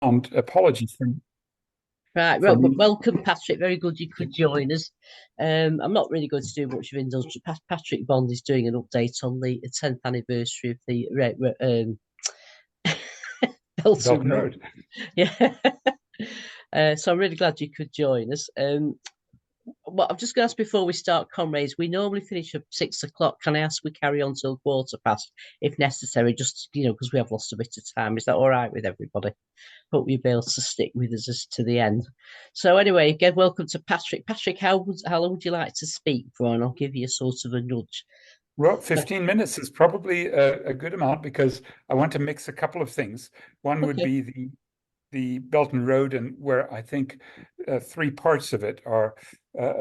And apologies Right, for well, me. welcome, Patrick. Very good you could join us. I'm not really going to do much of industry. Patrick Bond is doing an update on the 10th anniversary of the Belton Belton Road. Road. Yeah. So I'm really glad you could join us. Well, I'm just going to ask before we start, comrades. We normally finish at 6 o'clock. Can I ask we carry on till quarter past, if necessary? Just because we have lost a bit of time. Is that all right with everybody? Hope you'll be able to stick with us as to the end. So anyway, again, welcome to Patrick. Patrick, how long would you like to speak for? And I'll give you a sort of a nudge. Well, 15 minutes is probably a good amount because I want to mix a couple of things. One would Okay. be the Belton Road, and where I think three parts of it are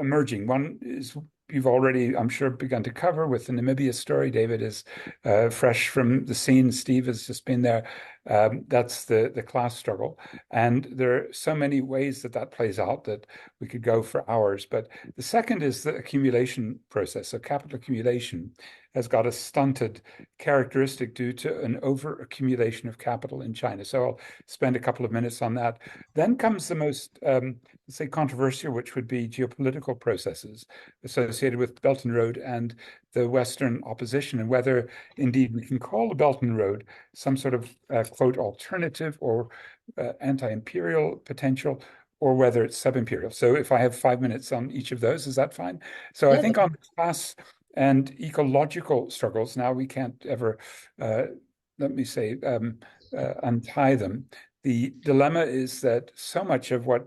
emerging. One is you've already, I'm sure, begun to cover with the Namibia story. David is fresh from the scene. Steve has just been there. That's the class struggle, and there are so many ways that that plays out that we could go for hours. But the second is the accumulation process. So capital accumulation has got a stunted characteristic due to an over accumulation of capital in China. So I'll spend a couple of minutes on that. Then comes the most, let's say, controversial, which would be geopolitical processes associated with Belt and Road and the Western opposition, and whether indeed we can call the Belt and Road some sort of quote alternative or anti-imperial potential, or whether it's sub-imperial. So if I have 5 minutes on each of those, is that fine? So I Yeah. think on class and ecological struggles, now we can't ever, let me say, untie them. The dilemma is that so much of what,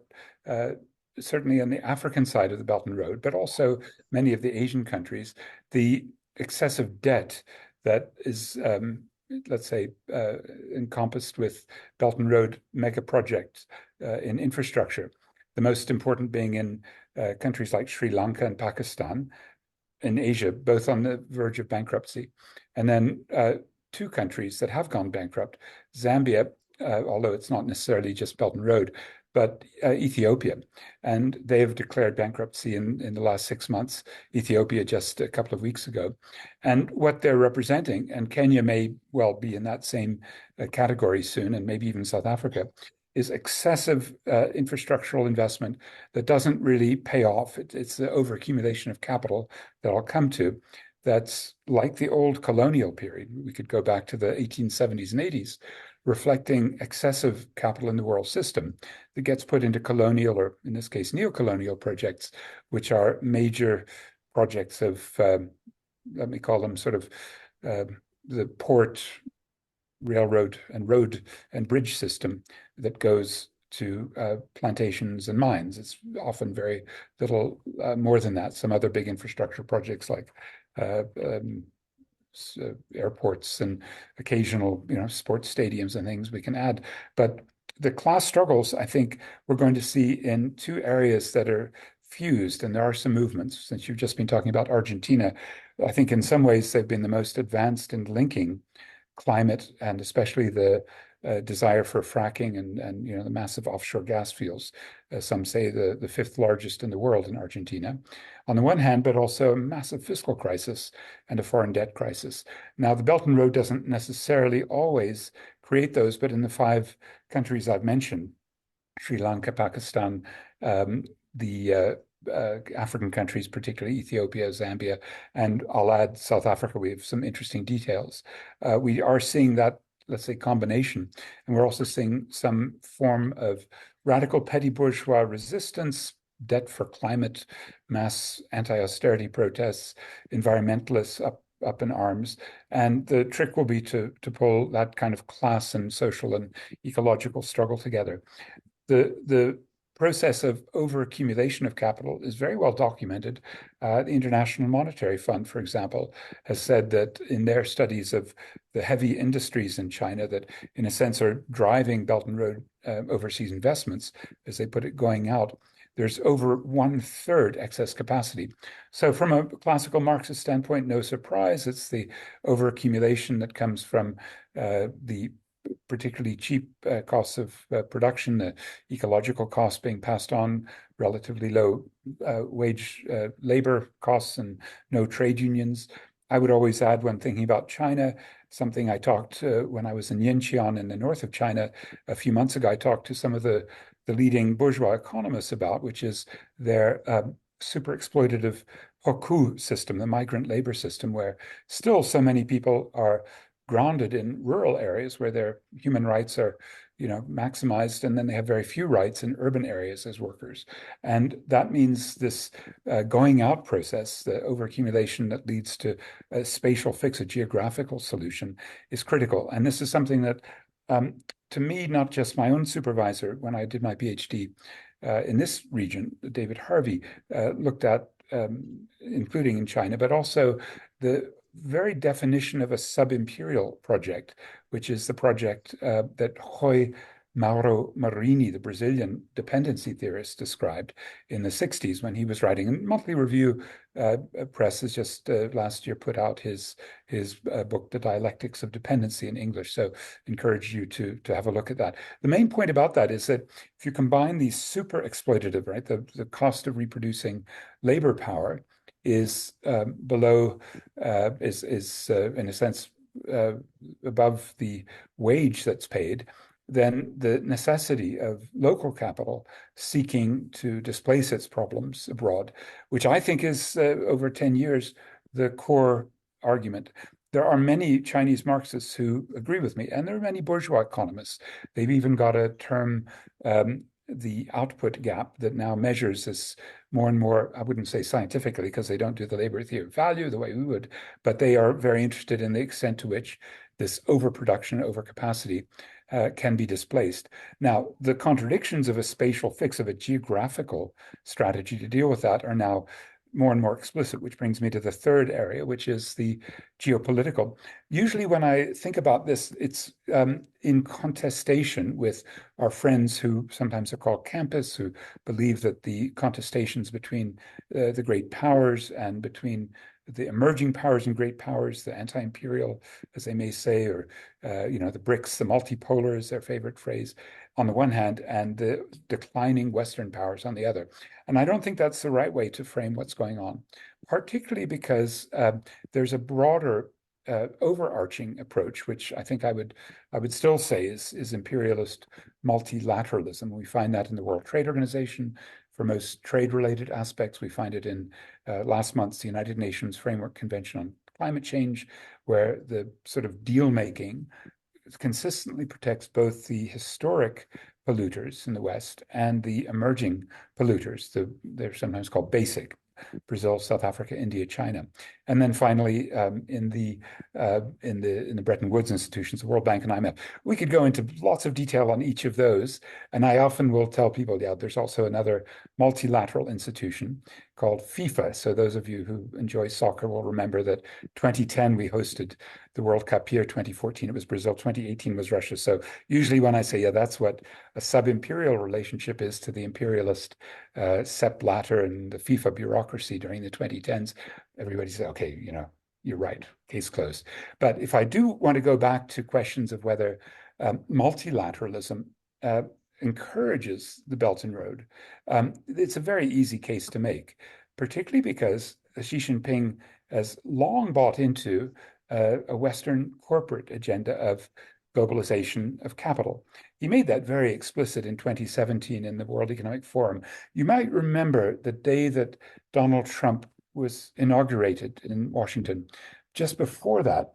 certainly on the African side of the Belt and Road, but also many of the Asian countries, the excessive debt that is, let's say, encompassed with Belt and Road mega projects in infrastructure, the most important being in countries like Sri Lanka and Pakistan, in Asia, both on the verge of bankruptcy. And then two countries that have gone bankrupt, Zambia, although it's not necessarily just Belt and Road, but Ethiopia. And they have declared bankruptcy in the last 6 months, Ethiopia just a couple of weeks ago. And what they're representing, and Kenya may well be in that same category soon, and maybe even South Africa, is excessive infrastructural investment that doesn't really pay off. It's the overaccumulation of capital that I'll come to. That's like the old colonial period. We could go back to the 1870s and 80s, reflecting excessive capital in the world system that gets put into colonial, or in this case, neo-colonial projects, which are major projects of, let me call them sort of the port, railroad, and road and bridge system that goes to plantations and mines. It's often very little more than that. Some other big infrastructure projects like uh, um, airports and occasional, sports stadiums and things we can add. But the class struggles, I think, we're going to see in two areas that are fused, and there are some movements. Since you've just been talking about Argentina, I think in some ways they've been the most advanced in linking climate and especially the desire for fracking and the massive offshore gas fields. Some say the fifth largest in the world in Argentina, on the one hand, but also a massive fiscal crisis and a foreign debt crisis. Now, the Belt and Road doesn't necessarily always create those, but in the five countries I've mentioned, Sri Lanka, Pakistan, the African countries, particularly Ethiopia, Zambia, and I'll add South Africa. We have some interesting details. We are seeing that, let's say, combination, and we're also seeing some form of radical petty bourgeois resistance, debt for climate, mass anti-austerity protests, environmentalists up in arms. And the trick will be to pull that kind of class and social and ecological struggle together. The process of overaccumulation of capital is very well documented. The International Monetary Fund, for example, has said that in their studies of the heavy industries in China that, in a sense, are driving Belt and Road overseas investments, as they put it, going out, there's over 1/3 excess capacity. So from a classical Marxist standpoint, no surprise, it's the overaccumulation that comes from the particularly cheap costs of production, the ecological costs being passed on, relatively low wage labor costs, and no trade unions. I would always add, when thinking about China, something I talked when I was in Yinxian in the north of China a few months ago. I talked to some of the leading bourgeois economists about, which is their super exploitative Hoku system, the migrant labor system, where still so many people are grounded in rural areas where their human rights are, maximized, and then they have very few rights in urban areas as workers. And that means this going out process, the overaccumulation that leads to a spatial fix, a geographical solution, is critical. And this is something that, to me, not just my own supervisor, when I did my PhD in this region, David Harvey, looked at, including in China, but also the very definition of a sub-imperial project, which is the project that Rui Mauro Marini, the Brazilian dependency theorist, described in the 60s when he was writing. And Monthly Review Press has just last year put out his book, The Dialectics of Dependency, in English. So encourage you to have a look at that. The main point about that is that if you combine these super exploitative, right, the cost of reproducing labor power is below, is in a sense above the wage that's paid, then the necessity of local capital seeking to displace its problems abroad, which I think is over 10 years the core argument. There are many Chinese Marxists who agree with me, and there are many bourgeois economists. They've even got a term, the output gap, that now measures this more and more. I wouldn't say scientifically, because they don't do the labor theory of value the way we would, but they are very interested in the extent to which this overproduction, overcapacity can be displaced. Now, the contradictions of a spatial fix, of a geographical strategy to deal with that, are now more and more explicit, which brings me to the third area, which is the geopolitical. Usually when I think about this, it's in contestation with our friends who sometimes are called campists, who believe that the contestations between the great powers and between the emerging powers and great powers, the anti-imperial, as they may say, or the BRICS, the multipolar is their favorite phrase, on the one hand, and the declining Western powers on the other. And I don't think that's the right way to frame what's going on, particularly because there's a broader overarching approach, which I think I would still say is imperialist multilateralism. We find that in the World Trade Organization for most trade-related aspects. We find it in last month's United Nations Framework Convention on Climate Change, where the sort of deal-making consistently protects both the historic polluters in the West and the emerging polluters. They're sometimes called basic: Brazil, South Africa, India, China. And then finally, in the Bretton Woods institutions, the World Bank and IMF. We could go into lots of detail on each of those. And I often will tell people, yeah, there's also another multilateral institution called FIFA. So those of you who enjoy soccer will remember that 2010 we hosted the World Cup here. 2014 it was Brazil. 2018 was Russia. So usually when I say, yeah, that's what a sub-imperial relationship is to the imperialist Sepp Blatter and the FIFA bureaucracy during the 2010s, everybody says, okay, you're right, case closed. But if I do want to go back to questions of whether multilateralism encourages the Belt and Road, it's a very easy case to make, particularly because Xi Jinping has long bought into a Western corporate agenda of globalization of capital. He made that very explicit in 2017 in the World Economic Forum. You might remember the day that Donald Trump was inaugurated in Washington. Just before that,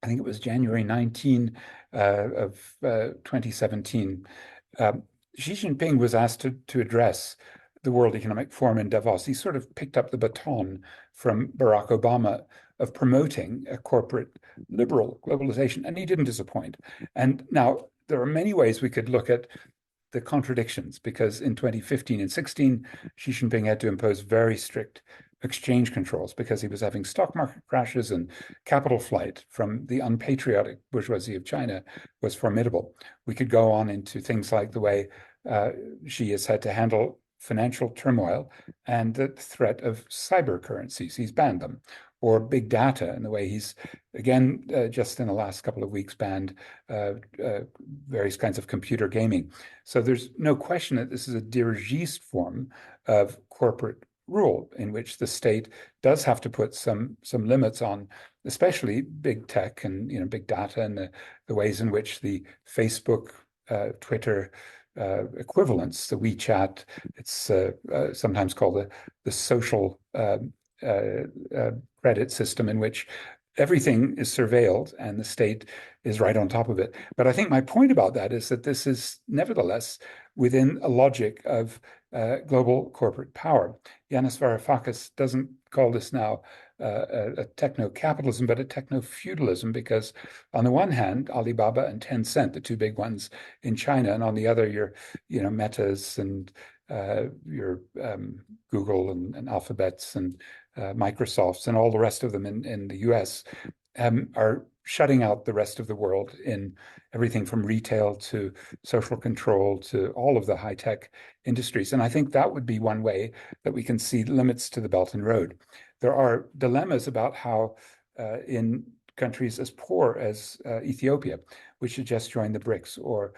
I think it was January 19 of 2017, Xi Jinping was asked to address the World Economic Forum in Davos. He sort of picked up the baton from Barack Obama of promoting a corporate liberal globalization, and he didn't disappoint. And now there are many ways we could look at the contradictions, because in 2015 and 16, Xi Jinping had to impose very strict exchange controls because he was having stock market crashes, and capital flight from the unpatriotic bourgeoisie of China was formidable. We could go on into things like the way Xi has had to handle financial turmoil and the threat of cyber currencies. He's banned them. Or big data, and the way he's, again, just in the last couple of weeks, banned various kinds of computer gaming. So there's no question that this is a dirigiste form of corporate rule in which the state does have to put some limits on, especially big tech and big data and the ways in which the Facebook, Twitter equivalents, the WeChat, it's sometimes called the social credit system in which everything is surveilled and the state is right on top of it. But I think my point about that is that this is nevertheless within a logic of global corporate power. Yanis Varoufakis doesn't call this now a techno-capitalism, but a techno-feudalism, because on the one hand, Alibaba and Tencent, the two big ones in China, and on the other, your Metas and your Google and Alphabets and Microsofts and all the rest of them in the US are shutting out the rest of the world in everything from retail to social control to all of the high-tech industries. And I think that would be one way that we can see limits to the Belt and Road. There are dilemmas about how in countries as poor as Ethiopia, which had just joined the BRICS, or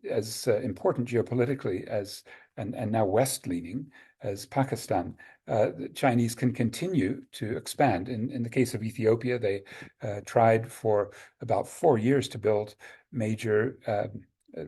as important geopolitically as and now West-leaning as Pakistan, the Chinese can continue to expand. In the case of Ethiopia, they tried for about 4 years to build major,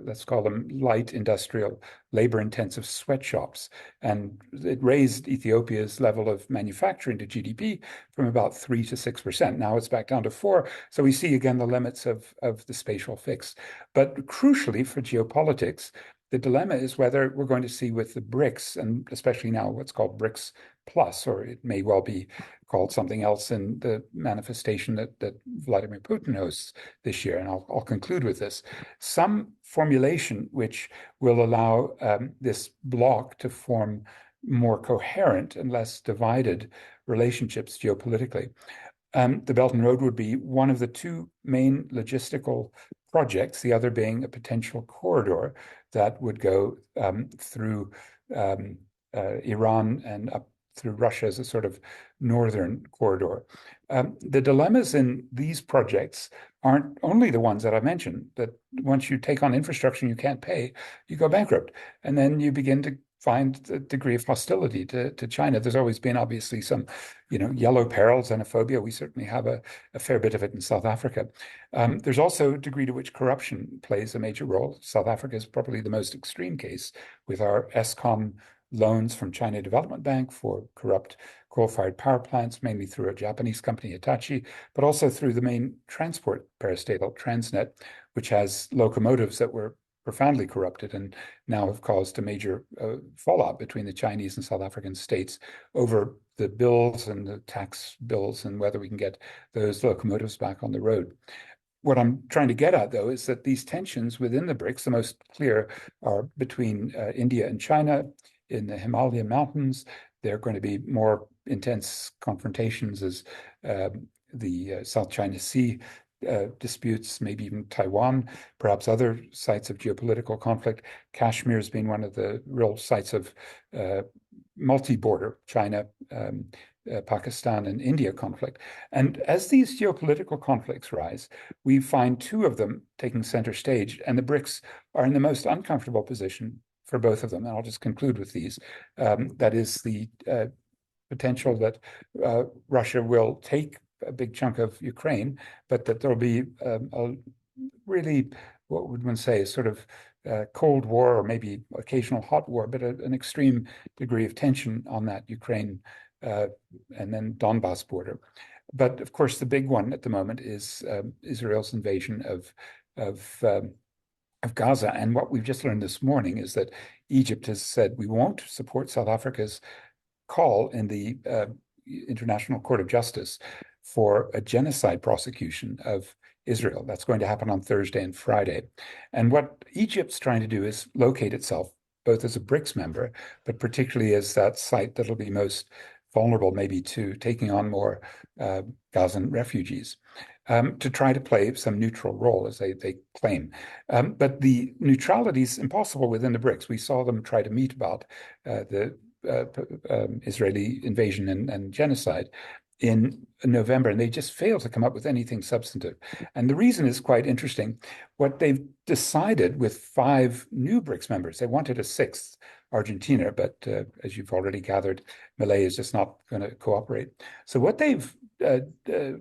let's call them light industrial, labor-intensive sweatshops. And it raised Ethiopia's level of manufacturing to GDP from about 3 to 6%. Now it's back down to 4. So we see again the limits of the spatial fix. But crucially for geopolitics, the dilemma is whether we're going to see with the BRICS, and especially now what's called BRICS Plus, or it may well be called something else in the manifestation that Vladimir Putin hosts this year. And I'll conclude with this. Some formulation which will allow this bloc to form more coherent and less divided relationships geopolitically. The Belt and Road would be one of the two main logistical projects, the other being a potential corridor that would go through Iran and up through Russia as a sort of northern corridor. The dilemmas in these projects aren't only the ones that I mentioned, that once you take on infrastructure and you can't pay, you go bankrupt. And then you begin to find a degree of hostility to China. There's always been obviously some, yellow peril, xenophobia. We certainly have a fair bit of it in South Africa. There's also a degree to which corruption plays a major role. South Africa is probably the most extreme case with our Eskom loans from China Development Bank for corrupt coal-fired power plants, mainly through a Japanese company, Hitachi, but also through the main transport parastatal, Transnet, which has locomotives that were profoundly corrupted and now have caused a major fallout between the Chinese and South African states over the bills and the tax bills and whether we can get those locomotives back on the road. What I'm trying to get at, though, is that these tensions within the BRICS, the most clear are between India and China in the Himalayan mountains. There are going to be more intense confrontations as the South China Sea disputes, maybe even Taiwan, perhaps other sites of geopolitical conflict. Kashmir has been one of the real sites of multi-border China, Pakistan, and India conflict. And as these geopolitical conflicts rise, we find two of them taking center stage, and the BRICS are in the most uncomfortable position for both of them. And I'll just conclude with these. That is the potential that Russia will take a big chunk of Ukraine, but that there'll be a really, what would one say, a sort of Cold War or maybe occasional hot war, but an extreme degree of tension on that Ukraine and then Donbass border. But of course, the big one at the moment is Israel's invasion of Gaza. And what we've just learned this morning is that Egypt has said we won't support South Africa's call in the International Court of Justice for a genocide prosecution of Israel. That's going to happen on Thursday and Friday. And what Egypt's trying to do is locate itself, both as a BRICS member, but particularly as that site that'll be most vulnerable maybe to taking on more Gazan refugees, to try to play some neutral role, as they claim. But the neutrality is impossible within the BRICS. We saw them try to meet about the Israeli invasion and genocide in November, and they just failed to come up with anything substantive. And the reason is quite interesting. What they've decided with 5 new BRICS members, they wanted a 6th Argentina, but as you've already gathered, Milei is just not going to cooperate. So what they've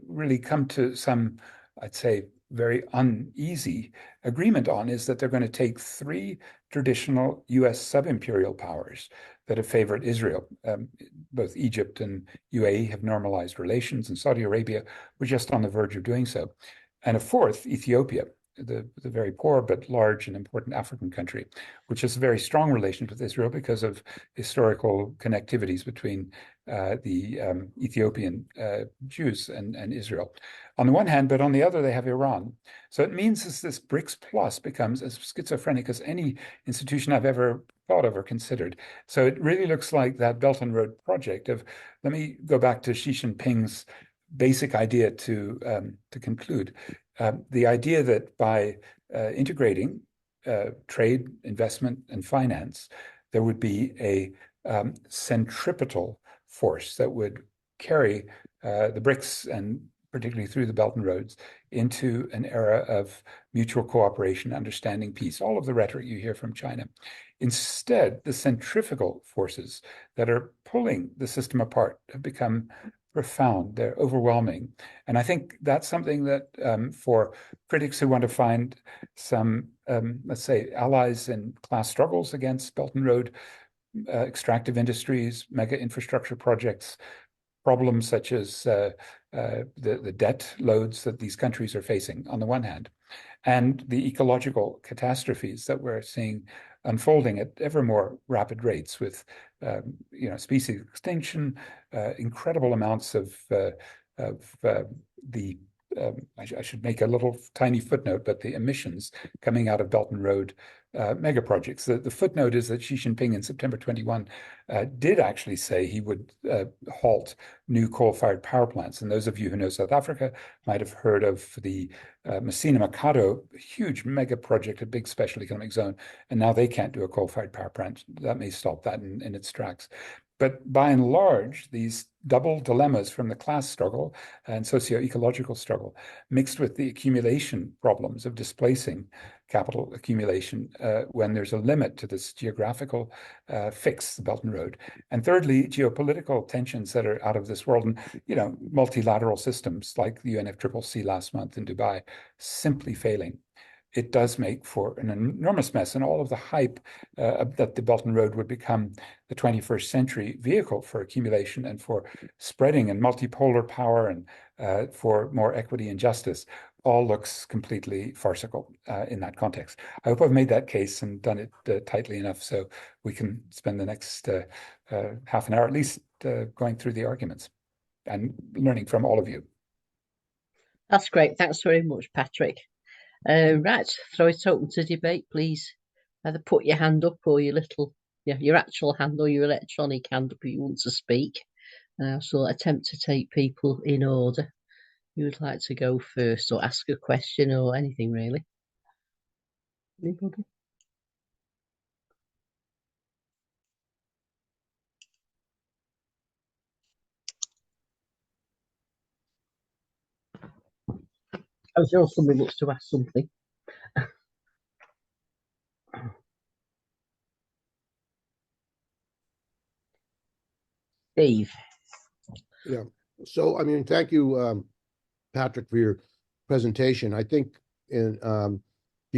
really come to some, I'd say, very uneasy agreement on is that they're going to take three traditional U.S. sub-imperial powers that have favored Israel. Both Egypt and UAE have normalized relations, and Saudi Arabia was just on the verge of doing so. And a fourth, Ethiopia, the very poor but large and important African country, which has very strong relations with Israel because of historical connectivities between the Ethiopian Jews and Israel on the one hand, but on the other, they have Iran. So it means this BRICS Plus becomes as schizophrenic as any institution I've ever thought of or considered. So it really looks like that Belt and Road project of, let me go back to Xi Jinping's basic idea to conclude. The idea that by integrating trade, investment, and finance, there would be a centripetal force that would carry the BRICS and particularly through the Belt and Roads into an era of mutual cooperation, understanding, peace, all of the rhetoric you hear from China. Instead, the centrifugal forces that are pulling the system apart have become profound. They're overwhelming. And I think that's something that for critics who want to find some, let's say, allies in class struggles against Belt and Road, extractive industries, mega infrastructure projects, problems such as the debt loads that these countries are facing on the one hand, and the ecological catastrophes that we're seeing unfolding at ever more rapid rates with species extinction, incredible amounts of the I should make a little tiny footnote, but the emissions coming out of Belt and Road mega projects. The footnote is that Xi Jinping in September 21 did actually say he would halt new coal-fired power plants. And those of you who know South Africa might have heard of the Messina Mercado, huge mega project, a big special economic zone. And now they can't do a coal-fired power plant. That may stop that in its tracks. But by and large, these double dilemmas from the class struggle and socio-ecological struggle, mixed with the accumulation problems of displacing capital accumulation when there's a limit to this geographical fix, the Belt and Road. And thirdly, geopolitical tensions that are out of this world, and multilateral systems like the UNFCCC last month in Dubai, simply failing. It does make for an enormous mess, and all of the hype that the Belt and Road would become the 21st century vehicle for accumulation and for spreading and multipolar power and for more equity and justice all looks completely farcical in that context. I hope I've made that case and done it tightly enough so we can spend the next half an hour at least going through the arguments and learning from all of you. That's great. Thanks very much, Patrick. Right, throw it open to debate, please. Either put your hand up or your actual hand or your electronic hand up if you want to speak. So I'll attempt to take people in order. Who would like to go first or ask a question or anything really? Anybody? I'm sure somebody wants to ask something. Dave. Yeah. So, I mean, thank you, Patrick, for your presentation. I think in the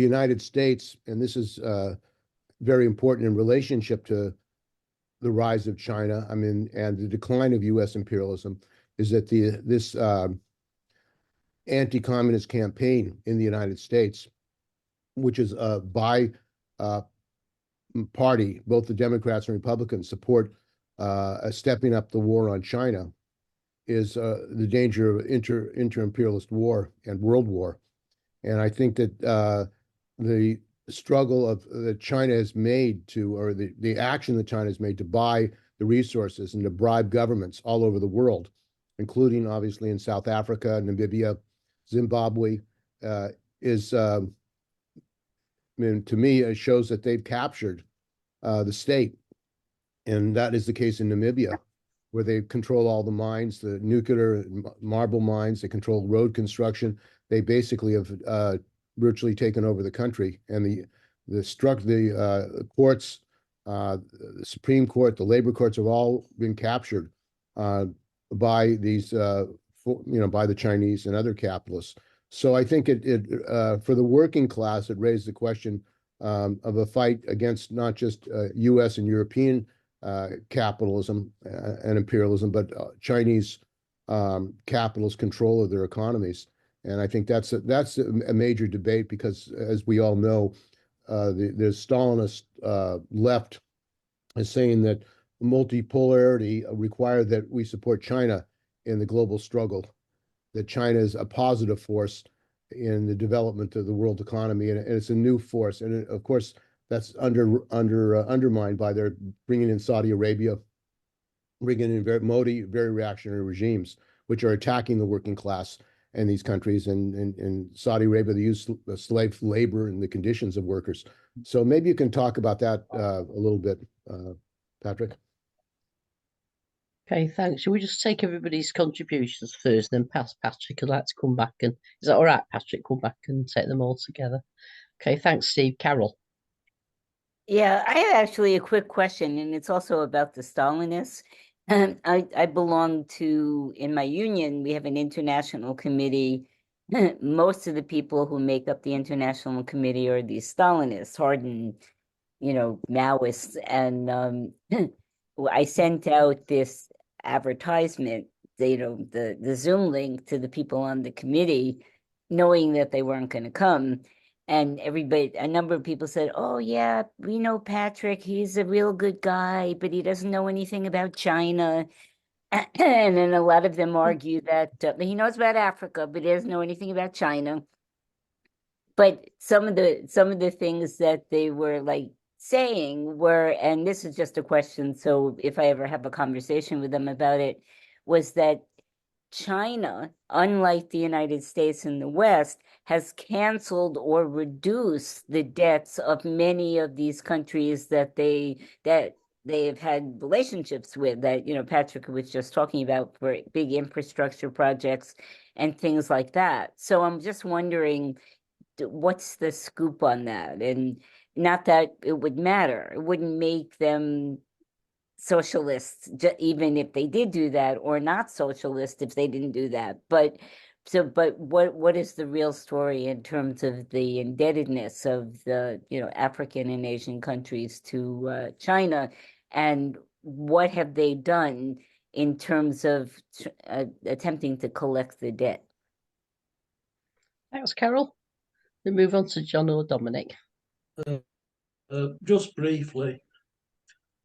United States, and this is very important in relationship to the rise of China, I mean, and the decline of U.S. imperialism, is that this anti-communist campaign in the United States, which is by party, both the Democrats and Republicans support stepping up the war on China, is the danger of inter-imperialist war and world war. And I think that the struggle that China has made to, or the action that China has made to buy the resources and to bribe governments all over the world, including obviously in South Africa, Namibia, Zimbabwe, is, I mean, to me, it shows that they've captured the state. And that is the case in Namibia, where they control all the mines, the nuclear marble mines, they control road construction. They basically have virtually taken over the country. And the courts The Supreme Court, the labor courts have all been captured by these, by the Chinese and other capitalists. So I think for the working class, it raised the question of a fight against not just U.S. and European capitalism and imperialism, but Chinese capitalist control of their economies. And I think that's a major debate because, as we all know, the Stalinist left is saying that multipolarity required that we support China in the global struggle, that China is a positive force in the development of the world economy, and it's a new force. And of course, that's undermined by their bringing in Saudi Arabia, bringing in Modi, very reactionary regimes, which are attacking the working class in these countries. And in Saudi Arabia, they use slave labor and the conditions of workers. So maybe you can talk about that a little bit, Patrick. Okay, thanks. Shall we just take everybody's contributions first, then pass Patrick? I'd like to come back and is that all right, Patrick? Come back and take them all together. Okay, thanks, Steve. Carol. Yeah, I have actually a quick question, and it's also about the Stalinists. I belong to, in my union, we have an international committee. Most of the people who make up the international committee are these Stalinists, hardened, Maoists. And I sent out this advertisement, the Zoom link to the people on the committee, knowing that they weren't going to come. And a number of people said, "Oh yeah, we know Patrick. He's a real good guy, but he doesn't know anything about China." And then a lot of them argue that he knows about Africa, but he doesn't know anything about China. But some of the things that they were like saying were, and this is just a question, so if I ever have a conversation with them about it, was that China, unlike the United States and the West, has canceled or reduced the debts of many of these countries that they have had relationships with, that Patrick was just talking about, for big infrastructure projects and things like that. So I'm just wondering, what's the scoop on that? And not that it would matter. It wouldn't make them socialists, even if they did do that, or not socialist if they didn't do that. But what is the real story in terms of the indebtedness of the African and Asian countries to China, and what have they done in terms of attempting to collect the debt? Thanks, Carol. We move on to John or Dominic. Just briefly,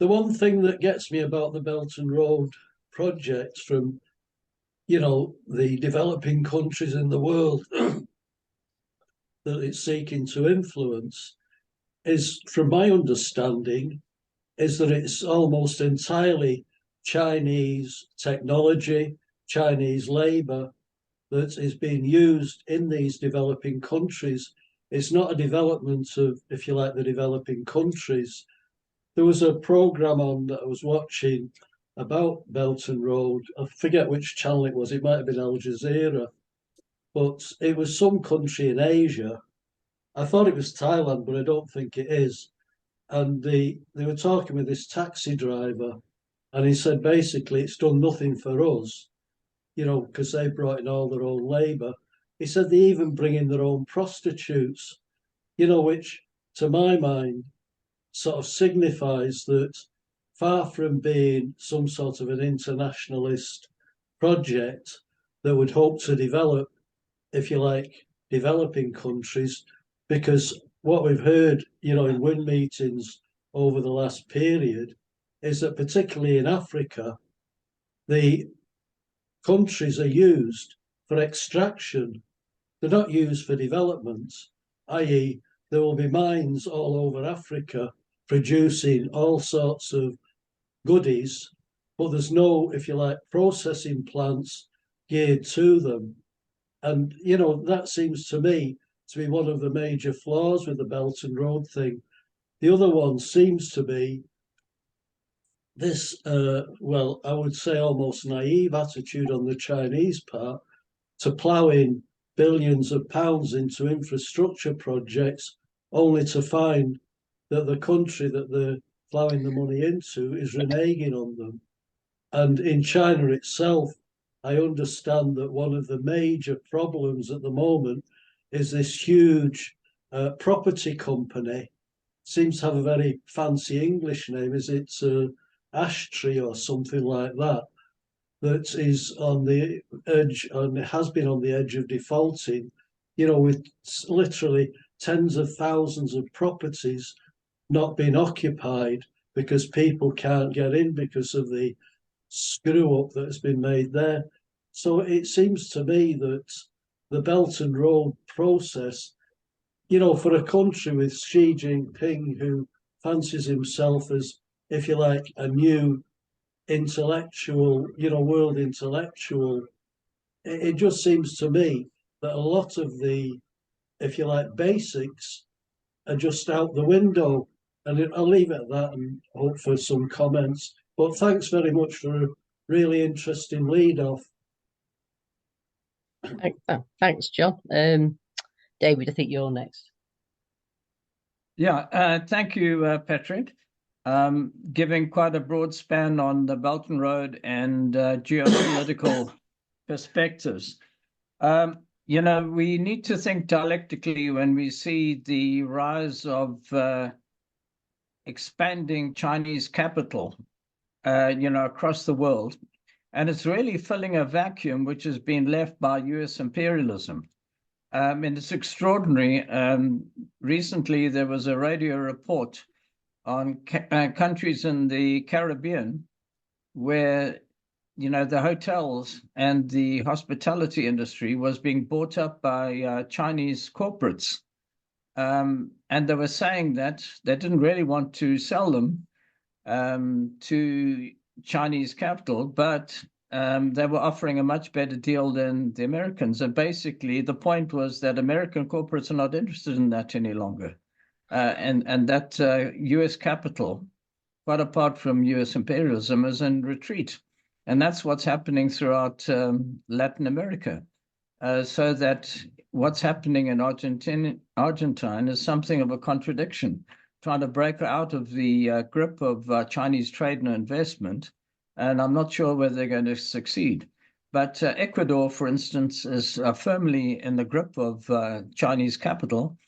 the one thing that gets me about the Belt and Road project from, the developing countries in the world that it's seeking to influence is, from my understanding, is that it's almost entirely Chinese technology, Chinese labor that is being used in these developing countries. It's not a development of, if you like, the developing countries. There was a program on that I was watching about Belt and Road. I forget which channel it was. It might have been Al Jazeera, but it was some country in Asia. I thought it was Thailand, but I don't think it is. And they were talking with this taxi driver, and he said basically it's done nothing for us, because they brought in all their own labor. He said they even bring in their own prostitutes, which to my mind sort of signifies that far from being some sort of an internationalist project that would hope to develop, if you like, developing countries, because what we've heard, in WIN meetings over the last period is that particularly in Africa, the countries are used for extraction. They're not used for development, i.e., there will be mines all over Africa producing all sorts of goodies, but there's no, if you like, processing plants geared to them. And, that seems to me to be one of the major flaws with the Belt and Road thing. The other one seems to be this, I would say almost naive attitude on the Chinese part to plow in billions of pounds into infrastructure projects, only to find that the country that they're plowing the money into is reneging on them. And in China itself, I understand that one of the major problems at the moment is this huge property company. Seems to have a very fancy English name. Is it Ashtree or something like that? That is on the edge, and has been on the edge of defaulting. With literally tens of thousands of properties not being occupied because people can't get in because of the screw up that's been made there. So it seems to me that the Belt and Road process, for a country with Xi Jinping, who fancies himself as, if you like, a new intellectual, world intellectual, it just seems to me that a lot of the, if you like, basics are just out the window. And I'll leave it at that and hope for some comments. But thanks very much for a really interesting lead off. Thanks, John. David, I think you're next. Yeah, thank you, Patrick. Giving quite a broad span on the Belt and Road and geopolitical perspectives. We need to think dialectically when we see the rise of expanding Chinese capital, across the world. And it's really filling a vacuum which has been left by US imperialism. And it's extraordinary. Recently, there was a radio report on countries in the Caribbean where, the hotels and the hospitality industry was being bought up by Chinese corporates. And they were saying that they didn't really want to sell them to Chinese capital, but they were offering a much better deal than the Americans. And basically, the point was that American corporates are not interested in that any longer. And that US capital, quite apart from US imperialism, is in retreat. And that's what's happening throughout Latin America. So that what's happening in Argentina is something of a contradiction, trying to break out of the grip of Chinese trade and investment. And I'm not sure whether they're going to succeed. But Ecuador, for instance, is firmly in the grip of Chinese capital.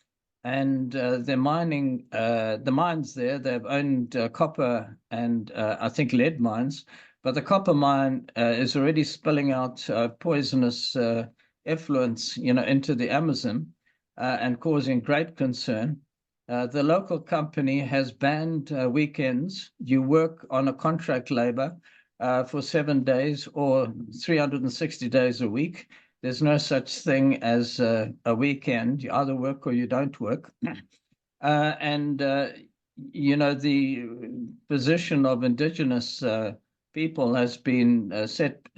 And they're mining the mines there. They've owned copper and I think lead mines. But the copper mine is already spilling out poisonous effluents, into the Amazon and causing great concern. The local company has banned weekends. You work on a contract labor for 7 days or 360 days a week. There's no such thing as a weekend. You either work or you don't work. The position of indigenous people has been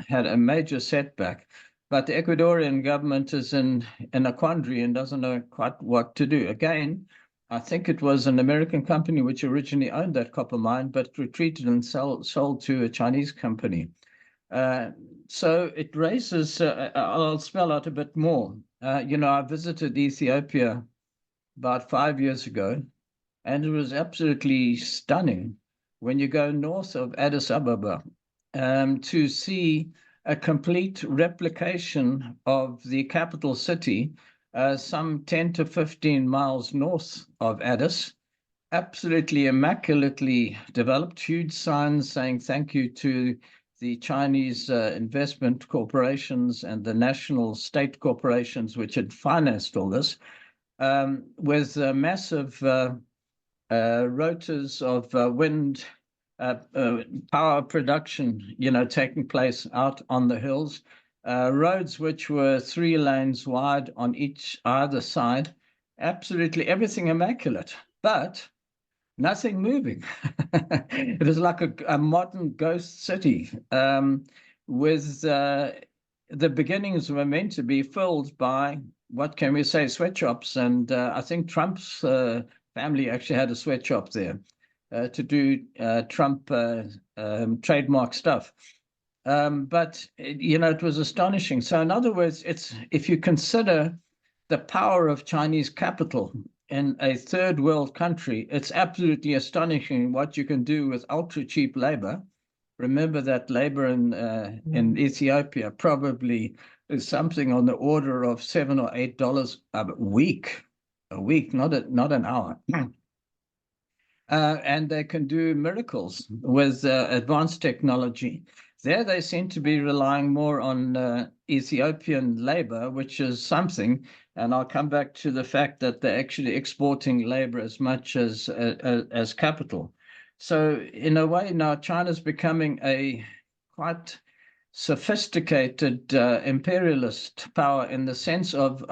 had a major setback. But the Ecuadorian government is in a quandary and doesn't know quite what to do. Again, I think it was an American company which originally owned that copper mine, but retreated and sold to a Chinese company. So it raises, I'll spell out a bit more. I visited Ethiopia about 5 years ago, and it was absolutely stunning when you go north of Addis Ababa to see a complete replication of the capital city, some 10 to 15 miles north of Addis, absolutely immaculately developed, huge signs saying thank you to the Chinese investment corporations and the national state corporations which had financed all this, with massive rotors of wind power production, taking place out on the hills, roads which were 3 lanes wide on either side, absolutely everything immaculate, but nothing moving. It was like a modern ghost city, with the beginnings were meant to be filled by, what can we say, sweatshops. And I think Trump's family actually had a sweatshop there to do Trump trademark stuff. But, it was astonishing. So in other words, if you consider the power of Chinese capital in a third world country, it's absolutely astonishing what you can do with ultra cheap labor. Remember that labor in Ethiopia probably is something on the order of $7 or $8 a week, not an hour. And they can do miracles with advanced technology. There they seem to be relying more on Ethiopian labor, which is something. And I'll come back to the fact that they're actually exporting labor as much as capital. So in a way now, China's becoming a quite sophisticated imperialist power in the sense of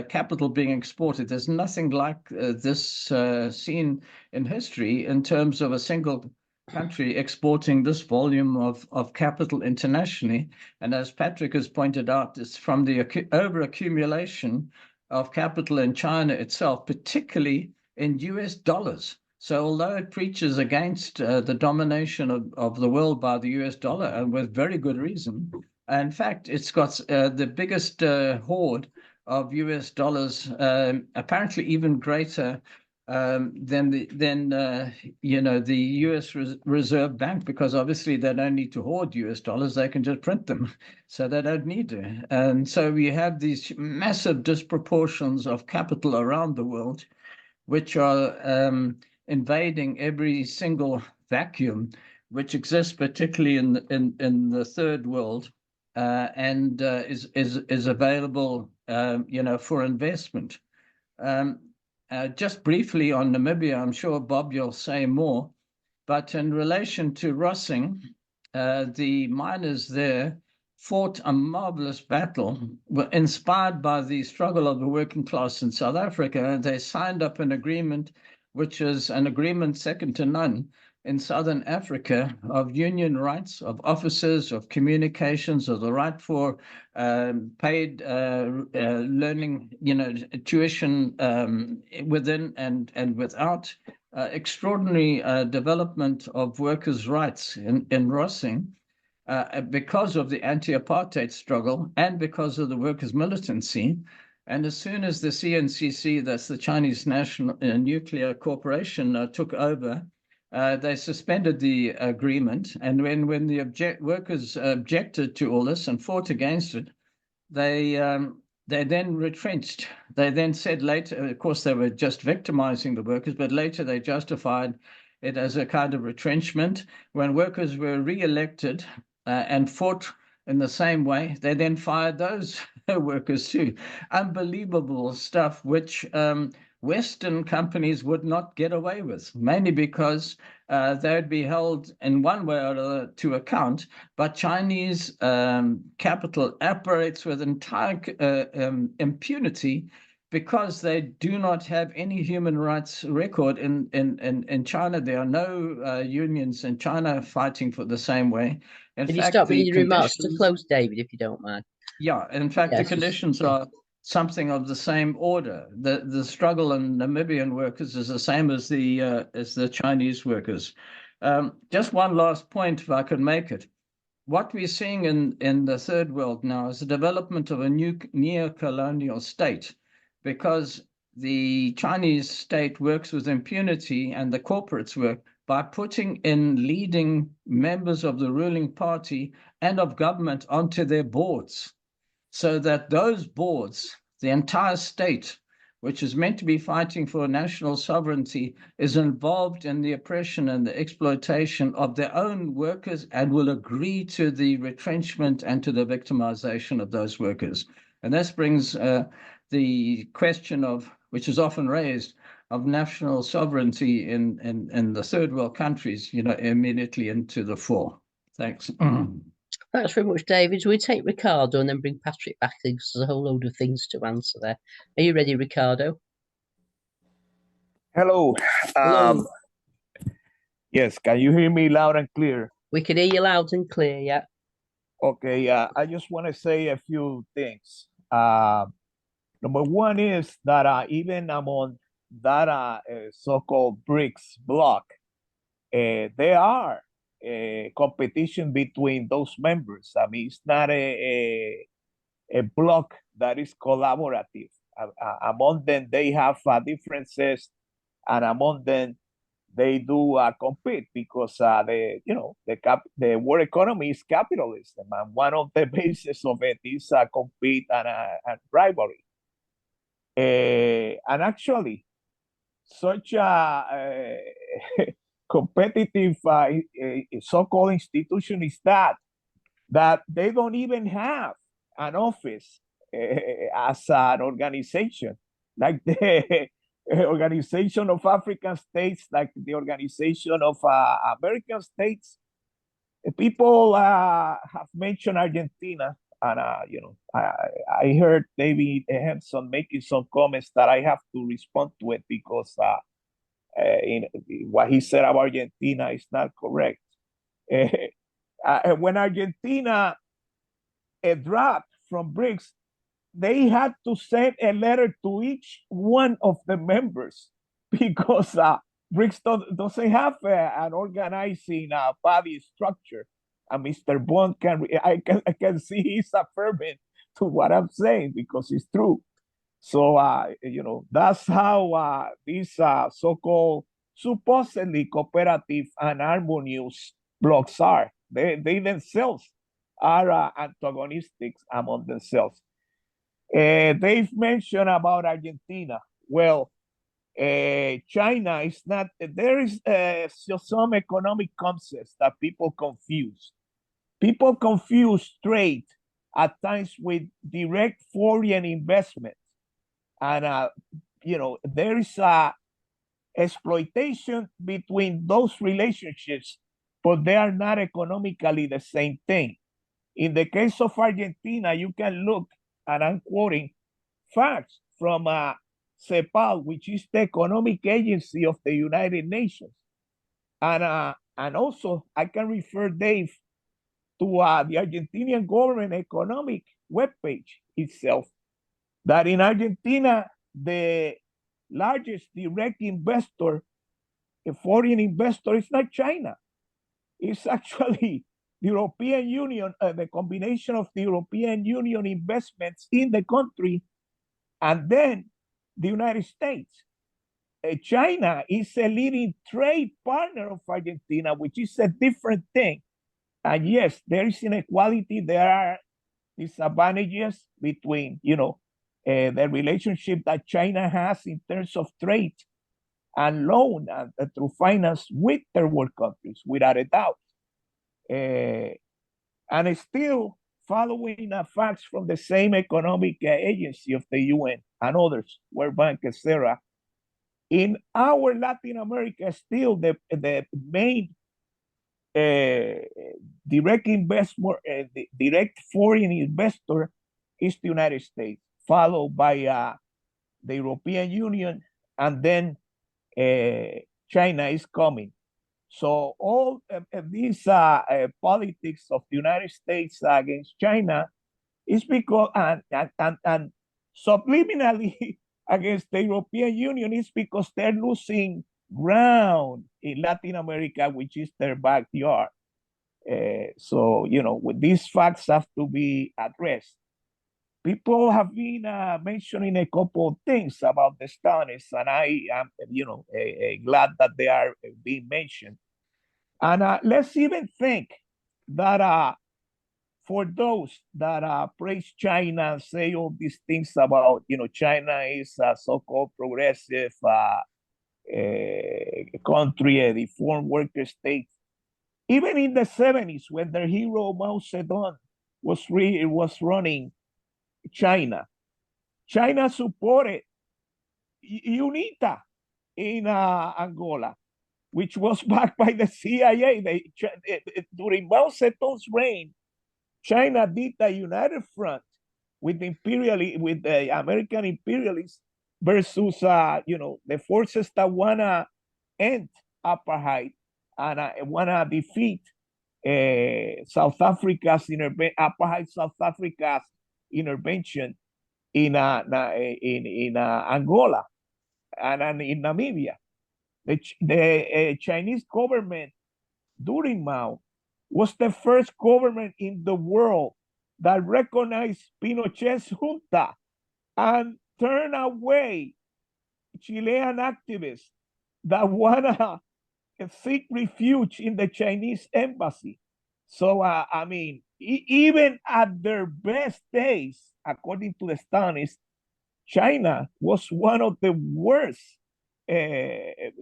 capital being exported. There's nothing like this seen in history in terms of a single country exporting this volume of capital internationally. And as Patrick has pointed out, it's from the over-accumulation of capital in China itself, particularly in US dollars. So although it preaches against the domination of the world by the US dollar, and with very good reason, in fact, it's got the biggest hoard of US dollars, apparently even greater than the US Reserve Bank, because obviously they don't need to hoard US dollars, they can just print them, so they don't need to. And so we have these massive disproportions of capital around the world, which are invading every single vacuum which exists, particularly in the third world, and is available, for investment. Just briefly on Namibia, I'm sure Bob you'll say more, but in relation to Rossing, the miners there fought a marvelous battle, were inspired by the struggle of the working class in South Africa, and they signed up an agreement, which is an agreement second to none in Southern Africa, of union rights, of officers, of communications, of the right for paid learning, tuition within and without, extraordinary development of workers' rights in Rossing. Because of the anti-apartheid struggle and because of the workers' militancy. And as soon as the CNCC, that's the Chinese National Nuclear Corporation, took over, they suspended the agreement. And when the workers objected to all this and fought against it, they then retrenched. They then said later, of course, they were just victimizing the workers, but later they justified it as a kind of retrenchment. When workers were re-elected and fought in the same way, they then fired those workers too. Unbelievable stuff, which Western companies would not get away with, mainly because they would be held in one way or another to account. But Chinese capital operates with entire impunity, because they do not have any human rights record in China. There are no unions in China fighting for the same way. In Can fact, you stop with the your remarks to conditions- close, David, if you don't mind? Yeah, in fact, the Yes. conditions are something of the same order. The struggle in Namibian workers is the same as the Chinese workers. Just one last point, if I could make it. What we're seeing in the third world now is the development of a new neo-colonial state, because the Chinese state works with impunity, and the corporates work by putting in leading members of the ruling party and of government onto their boards, so that those boards, the entire state, which is meant to be fighting for national sovereignty, is involved in the oppression and the exploitation of their own workers, and will agree to the retrenchment and to the victimization of those workers. And this brings the question of, which is often raised, of national sovereignty in the third world countries, immediately into the fore. Thanks. Thanks very much, David. So we take Ricardo and then bring Patrick back in, because there's a whole load of things to answer there. Are you ready, Ricardo? Hello. Hello. Yes, can you hear me loud and clear? We can hear you loud and clear, yeah. Okay, I just want to say a few things. Number one is that even among that so-called BRICS bloc, there are competition between those members. I mean, it's not a bloc that is collaborative. among them they have differences, and among them they do compete because the world economy is capitalism, and one of the bases of it is compete and rivalry. And actually, such a competitive so-called institution is that they don't even have an office as an organization, like the Organization of African States, like the Organization of American States. People have mentioned Argentina, and I heard David Henson making some comments that I have to respond to it because in what he said about Argentina is not correct. When Argentina dropped from BRICS, they had to send a letter to each one of the members because BRICS doesn't have an organizing body structure. And Mr. Bond I can see he's affirming to what I'm saying because it's true. So that's how these so-called supposedly cooperative and harmonious blocks are. They themselves are antagonistic among themselves. They've mentioned about Argentina. Well, China is not, there is some economic concepts that people confuse. People confuse trade at times with direct foreign investment. And, there is exploitation between those relationships, but they are not economically the same thing. In the case of Argentina, you can look, and I'm quoting facts from CEPAL, which is the economic agency of the United Nations. And also, I can refer Dave to the Argentinian government economic webpage itself, that in Argentina, the largest direct investor, a foreign investor, is not China. It's actually the European Union, the combination of the European Union investments in the country, and then the United States. China is a leading trade partner of Argentina, which is a different thing. And yes, there is inequality. There are disadvantages between, the relationship that China has in terms of trade and loan and through finance with third world countries, without a doubt. And still following facts from the same economic agency of the UN and others, World Bank, etc. In our Latin America, still the main direct investment, the direct foreign investor is the United States, followed by the European Union, and then China is coming. So all these politics of the United States against China is because, and subliminally against the European Union, is because they're losing ground in Latin America, which is their backyard. So, these facts have to be addressed. People have been mentioning a couple of things about the Stalinists, and I am, glad that they are being mentioned. And let's even think that for those that praise China and say all these things about, China is a so-called progressive country, a reformed worker state. Even in the 70s, when their hero Mao Zedong was running China supported UNITA in Angola, which was backed by the CIA. During Mao Zedong's reign, China did a united front with the American imperialists versus the forces that wanna end apartheid and wanna defeat South Africa's apartheid South Africa's intervention in Angola and in Namibia. The Chinese government during Mao was the first government in the world that recognized Pinochet's junta and turn away Chilean activists that wanna seek refuge in the Chinese embassy. So, I mean, even at their best days, according to the studies, China was one of the worst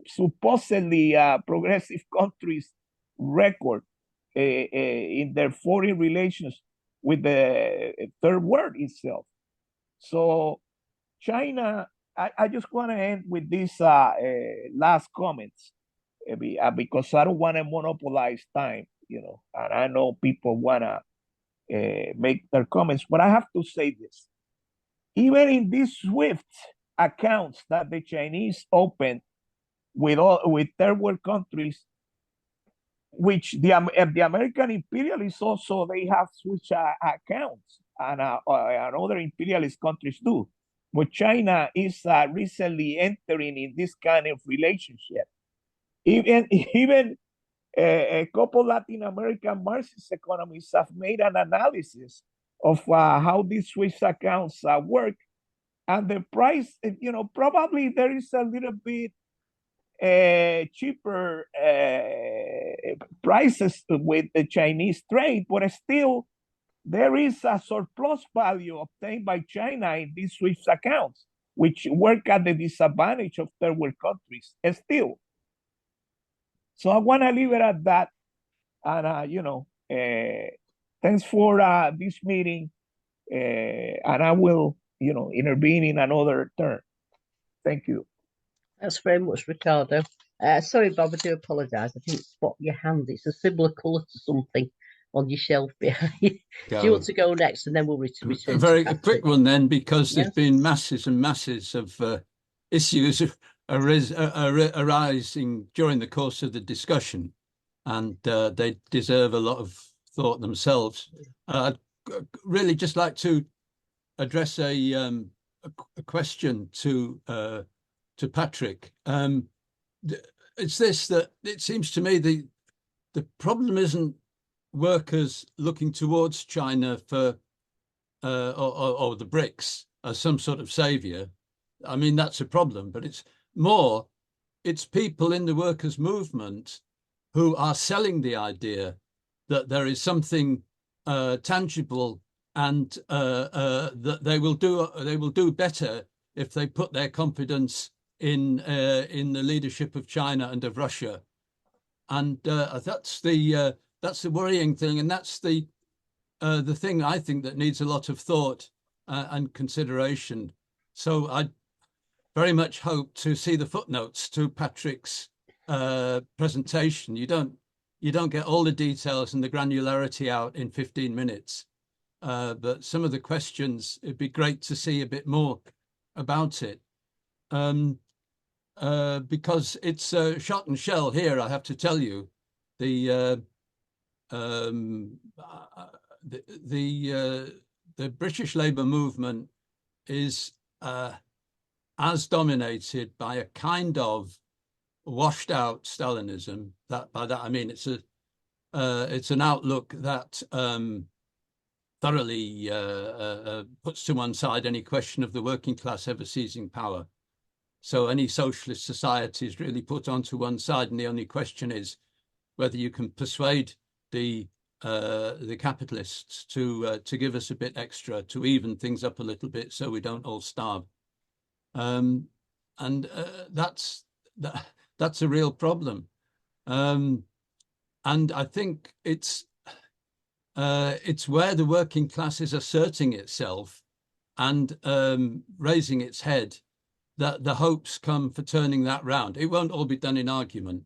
supposedly progressive countries record in their foreign relations with the third world itself. So China, I just want to end with these last comments because I don't want to monopolize time, and I know people want to make their comments, but I have to say this. Even in these SWIFT accounts that the Chinese opened with third world countries, which the American imperialists also, they have SWIFT accounts, and other imperialist countries do. But China is recently entering in this kind of relationship. Even a couple Latin American Marxist economists have made an analysis of how these SWIFT accounts work, and the price, probably there is a little bit cheaper prices with the Chinese trade, but still there is a surplus value obtained by China in these SWIFT accounts, which work at the disadvantage of third world countries still. So I want to leave it at that. And, thanks for this meeting. And I will, intervene in another turn. Thank you. Thanks very much, Ricardo. Sorry, Bob, I do apologise. I didn't spot your hand. It's a similar colour to something on your shelf behind you. Do you want to go next, and then we'll return? A quick one then, because there's been masses and masses of issues arising during the course of the discussion, and they deserve a lot of thought themselves. I'd really just like to address a question to Patrick. It's this, that it seems to me the problem isn't workers looking towards China for or the BRICS as some sort of savior. I mean, that's a problem, but it's people in the workers' movement who are selling the idea that there is something tangible, and that they will do better if they put their confidence in the leadership of China and of Russia, and that's the worrying thing, and that's the thing I think that needs a lot of thought and consideration. So I very much hope to see the footnotes to Patrick's presentation. You don't get all the details and the granularity out in 15 minutes, but some of the questions, it'd be great to see a bit more about it. Because it's shot and shell here, I have to tell you. The British Labour movement is as dominated by a kind of washed out Stalinism. By that I mean it's an outlook that thoroughly puts to one side any question of the working class ever seizing power. So any socialist society is really put onto one side, and the only question is whether you can persuade the capitalists to give us a bit extra, to even things up a little bit, so we don't all starve. And that's a real problem. And I think it's where the working class is asserting itself and raising its head that the hopes come for turning that round. It won't all be done in argument,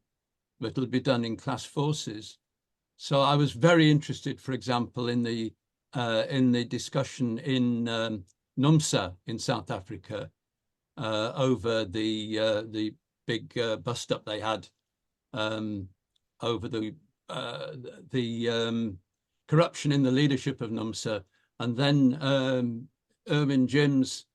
but it'll be done in class forces. So I was very interested, for example, in the discussion in NUMSA in South Africa over the big bust-up they had over the corruption in the leadership of NUMSA, and then Irwin Jim's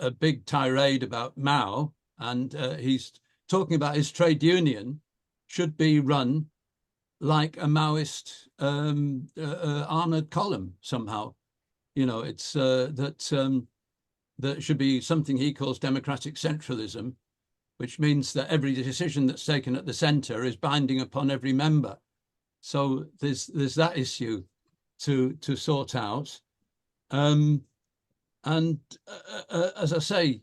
a big tirade about Mao, and he's talking about his trade union should be run like a Maoist armored column somehow. It's that there should be something he calls democratic centralism, which means that every decision that's taken at the centre is binding upon every member. So there's that issue to sort out. And as I say,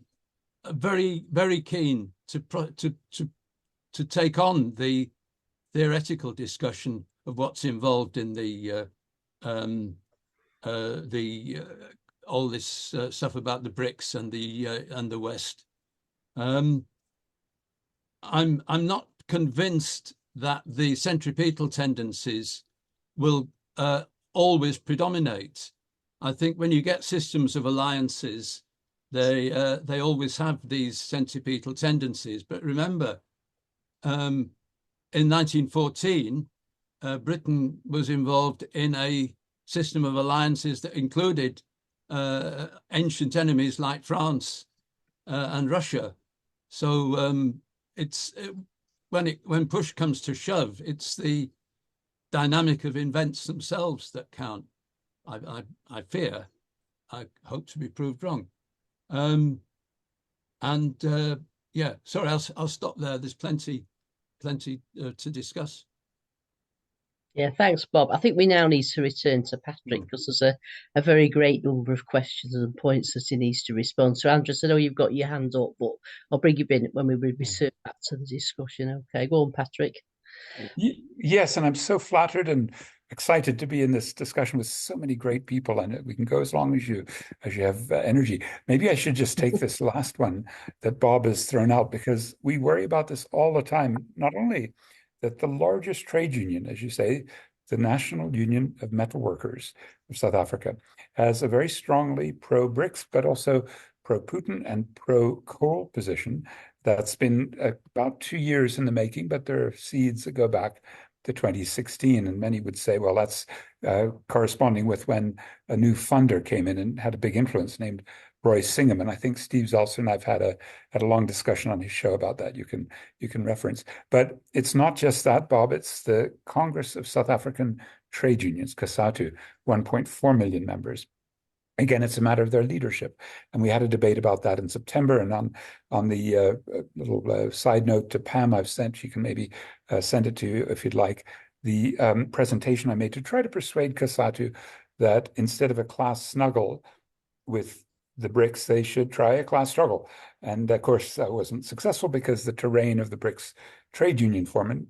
very, very keen to take on the theoretical discussion of what's involved in all this stuff about the BRICS and the West. I'm not convinced that the centripetal tendencies will always predominate. I think when you get systems of alliances, they always have these centripetal tendencies. But remember, in 1914, Britain was involved in a system of alliances that included ancient enemies like France and Russia. So when push comes to shove, it's the dynamic of events themselves that count. I fear. I hope to be proved wrong. Yeah, sorry, I'll stop there. There's plenty to discuss. Yeah, thanks, Bob. I think we now need to return to Patrick because there's a very great number of questions and points that he needs to respond to. Andres, I know you've got your hand up, but I'll bring you in when we return back to the discussion. Okay, go on, Patrick. Yes, and I'm so flattered and excited to be in this discussion with so many great people, and we can go as long as you have energy. Maybe I should just take this last one that Bob has thrown out, because we worry about this all the time. Not only that the largest trade union, as you say, the National Union of Metal Workers of South Africa, has a very strongly pro-BRICS, but also pro-Putin and pro-coal position that's been about 2 years in the making, but there are seeds that go back to 2016. And many would say, well, that's corresponding with when a new funder came in and had a big influence named Roy Singham. And I think Steve Zeltzer and I've had a long discussion on his show about that. You can reference. But it's not just that, Bob. It's the Congress of South African Trade Unions, COSATU, 1.4 million members. Again, it's a matter of their leadership. And we had a debate about that in September. And on the little side note to Pam I've sent, she can maybe send it to you if you'd like, the presentation I made to try to persuade COSATU that instead of a class snuggle with the BRICS, they should try a class struggle. And of course, that wasn't successful because the terrain of the BRICS Trade Union Forum,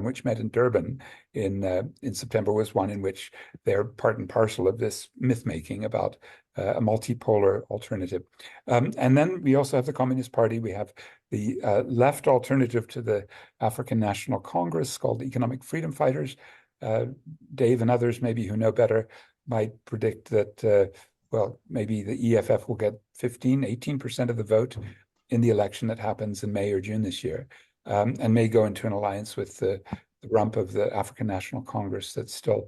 which met in Durban in September, was one in which they're part and parcel of this myth-making about a multipolar alternative. And then we also have the Communist Party. We have the left alternative to the African National Congress called the Economic Freedom Fighters. Dave and others maybe who know better might predict that well, maybe the EFF will get 18% of the vote in the election that happens in May or June this year, and may go into an alliance with the rump of the African National Congress that's still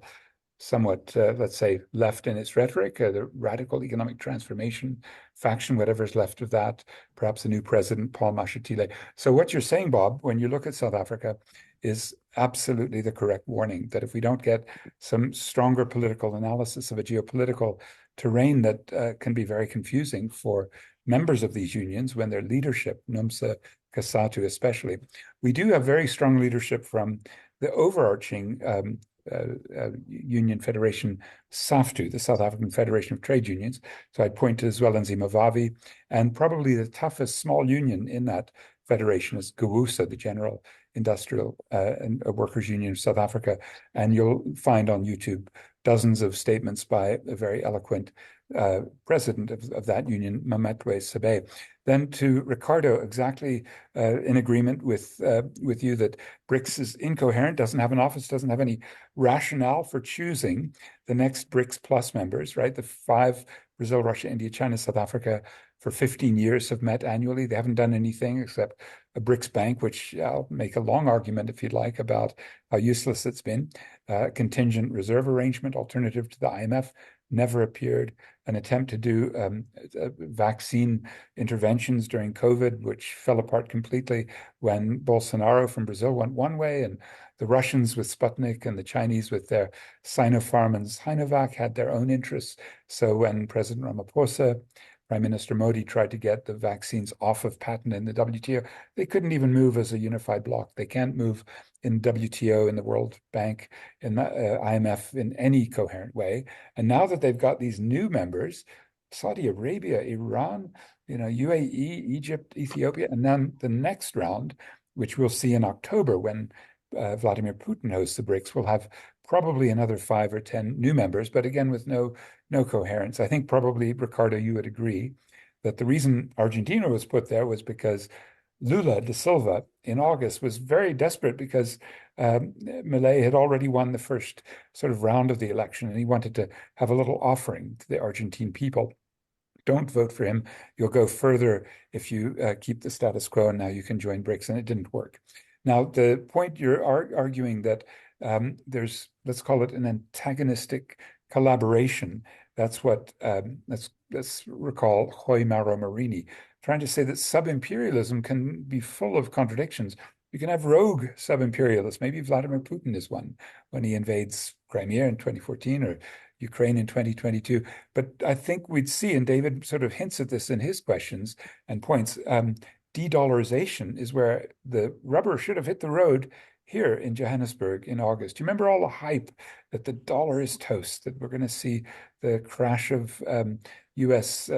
somewhat, let's say, left in its rhetoric, the radical economic transformation faction, whatever's left of that, perhaps a new president, Paul Mashatile. So what you're saying, Bob, when you look at South Africa, is absolutely the correct warning that if we don't get some stronger political analysis of a geopolitical terrain that can be very confusing for members of these unions when their leadership, NUMSA, COSATU especially, we do have very strong leadership from the overarching union federation, SAFTU, the South African Federation of Trade Unions. So I'd point to Zwelinzima Vavi, and probably the toughest small union in that federation is GUWUSA, the General Industrial and Workers Union of South Africa. And you'll find on YouTube dozens of statements by a very eloquent president of that union, Mametwe Sebe. Then to Ricardo, exactly in agreement with you that BRICS is incoherent, doesn't have an office, doesn't have any rationale for choosing the next BRICS Plus members, right? The 5, Brazil, Russia, India, China, South Africa, for 15 years have met annually. They haven't done anything except a BRICS bank, which I'll make a long argument, if you'd like, about how useless it's been. Contingent reserve arrangement, alternative to the IMF, never appeared. An attempt to do vaccine interventions during COVID, which fell apart completely when Bolsonaro from Brazil went one way, and the Russians with Sputnik and the Chinese with their Sinopharm and Sinovac had their own interests. So when President Ramaphosa Prime Minister Modi tried to get the vaccines off of patent in the WTO. They couldn't even move as a unified bloc. They can't move in WTO, in the World Bank, in the IMF in any coherent way. And now that they've got these new members, Saudi Arabia, Iran, UAE, Egypt, Ethiopia, and then the next round, which we'll see in October when Vladimir Putin hosts the BRICS, will have probably another 5 or 10 new members, but again with no coherence. I think probably, Ricardo, you would agree that the reason Argentina was put there was because Lula da Silva in August was very desperate because Milei had already won the first sort of round of the election, and he wanted to have a little offering to the Argentine people. Don't vote for him. You'll go further if you keep the status quo, and now you can join BRICS, and it didn't work. Now, the point you're arguing that there's, let's call it an antagonistic collaboration. That's what, let's recall Joy Mauro Marini, trying to say that sub-imperialism can be full of contradictions. You can have rogue sub-imperialists. Maybe Vladimir Putin is one when he invades Crimea in 2014 or Ukraine in 2022. But I think we'd see, and David sort of hints at this in his questions and points, de-dollarization is where the rubber should have hit the road here in Johannesburg in August. You remember all the hype that the dollar is toast, that we're going to see the crash of U.S.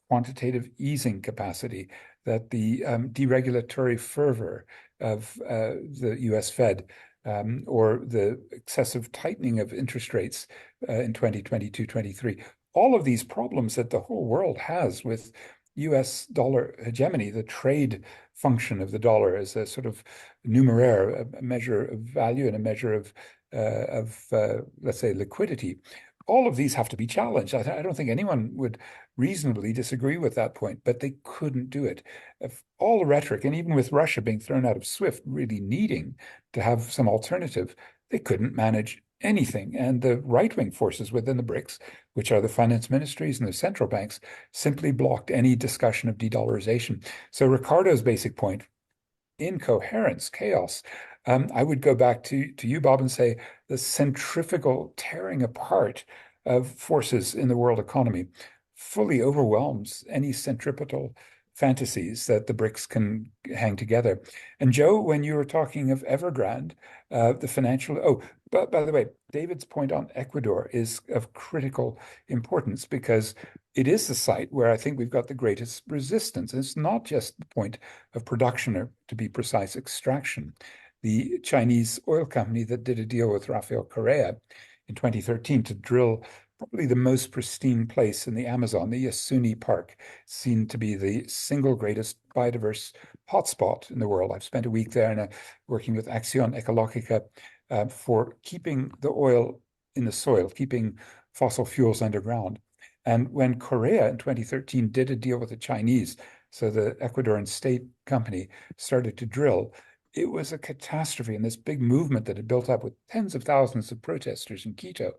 Quantitative easing capacity, that the deregulatory fervor of the U.S. Fed, or the excessive tightening of interest rates in 2022-23. All of these problems that the whole world has with U.S. dollar hegemony, the trade function of the dollar as a sort of numeraire, a measure of value and a measure of let's say, liquidity. All of these have to be challenged. I don't think anyone would reasonably disagree with that point, but they couldn't do it. If all the rhetoric, and even with Russia being thrown out of SWIFT, really needing to have some alternative, they couldn't manage anything. And the right-wing forces within the BRICS, which are the finance ministries and the central banks, simply blocked any discussion of de-dollarization. So Ricardo's basic point, incoherence, chaos. I would go back to you, Bob, and say the centrifugal tearing apart of forces in the world economy fully overwhelms any centripetal fantasies that the BRICS can hang together. And Joe, when you were talking of Evergrande, the financial, but by the way, David's point on Ecuador is of critical importance because it is the site where I think we've got the greatest resistance. And it's not just the point of production, or to be precise, extraction. The Chinese oil company that did a deal with Rafael Correa in 2013 to drill probably the most pristine place in the Amazon, the Yasuni Park, seen to be the single greatest biodiverse hotspot in the world. I've spent a week there and working with Acción Ecológica for keeping the oil in the soil, keeping fossil fuels underground. And when Correa in 2013 did a deal with the Chinese, so the Ecuadorian state company started to drill, it was a catastrophe. And this big movement that had built up with tens of thousands of protesters in Quito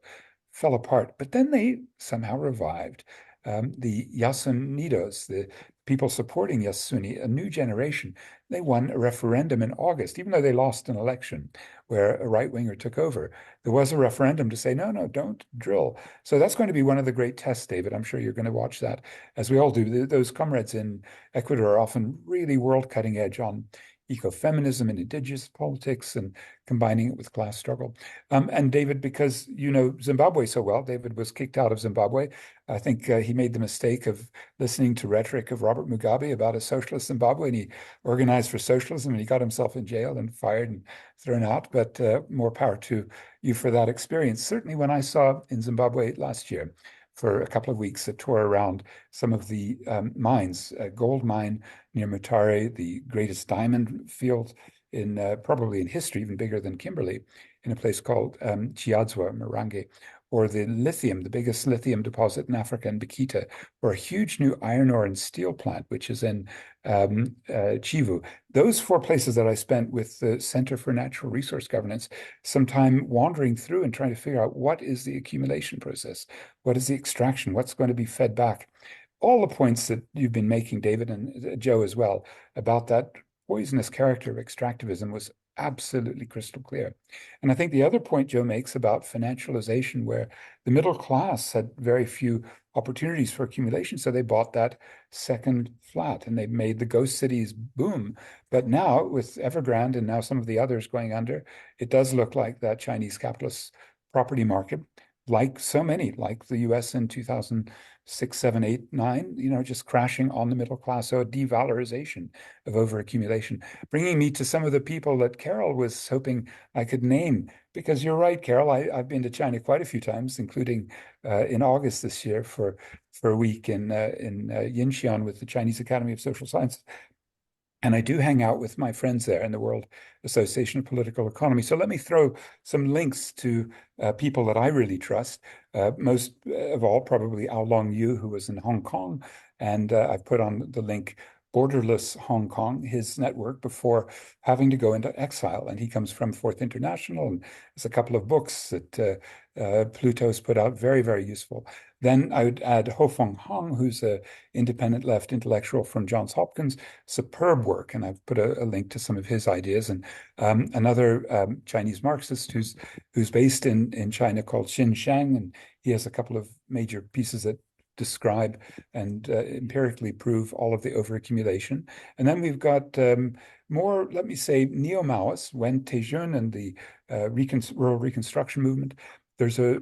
fell apart. But then they somehow revived. The Yasunidos, the people supporting Yasuni, a new generation, they won a referendum in August, even though they lost an election where a right-winger took over. There was a referendum to say, no, don't drill. So that's going to be one of the great tests, David. I'm sure you're going to watch that, as we all do. Those comrades in Ecuador are often really world cutting edge on ecofeminism and indigenous politics and combining it with class struggle. And David, because you know Zimbabwe so well, David was kicked out of Zimbabwe. I think he made the mistake of listening to rhetoric of Robert Mugabe about a socialist Zimbabwe, and he organized for socialism, and he got himself in jail and fired and thrown out. But more power to you for that experience. Certainly when I saw in Zimbabwe last year, for a couple of weeks, a tour around some of the mines, a gold mine near Mutare, the greatest diamond field in probably in history, even bigger than Kimberley, in a place called Chiadzwa, Marange, or the lithium, the biggest lithium deposit in Africa in Bikita, or a huge new iron ore and steel plant, which is in Chivu. Those 4 places that I spent with the Center for Natural Resource Governance some time wandering through and trying to figure out what is the accumulation process, what is the extraction, what's going to be fed back. All the points that you've been making, David, and Joe as well, about that poisonous character of extractivism was absolutely crystal clear. And I think the other point Joe makes about financialization, where the middle class had very few opportunities for accumulation, so they bought that second flat and they made the ghost cities boom. But now with Evergrande and now some of the others going under, it does look like that Chinese capitalist property market, like so many, like the US in 2006, 7, 8, 9, just crashing on the middle class. So a devalorization of overaccumulation, bringing me to some of the people that Carol was hoping I could name. Because you're right, Carol, I've been to China quite a few times, including in August this year for a week in Yinxian with the Chinese Academy of Social Sciences. And I do hang out with my friends there in the World Association of Political Economy. So let me throw some links to people that I really trust. Most of all, probably Ao Long Yu, who was in Hong Kong. And I've put on the link Borderless Hong Kong, his network, before having to go into exile. And he comes from Fourth International, and there's a couple of books that Pluto's put out, very, very useful. Then I would add Ho Fong Hong, who's an independent left intellectual from Johns Hopkins, superb work. And I've put a link to some of his ideas. And another Chinese Marxist who's based in China called Xin Shang, and he has a couple of major pieces that describe and empirically prove all of the overaccumulation. And then we've got more, let me say, neo-Maoists, Wen Tejun and the rural reconstruction movement. There's a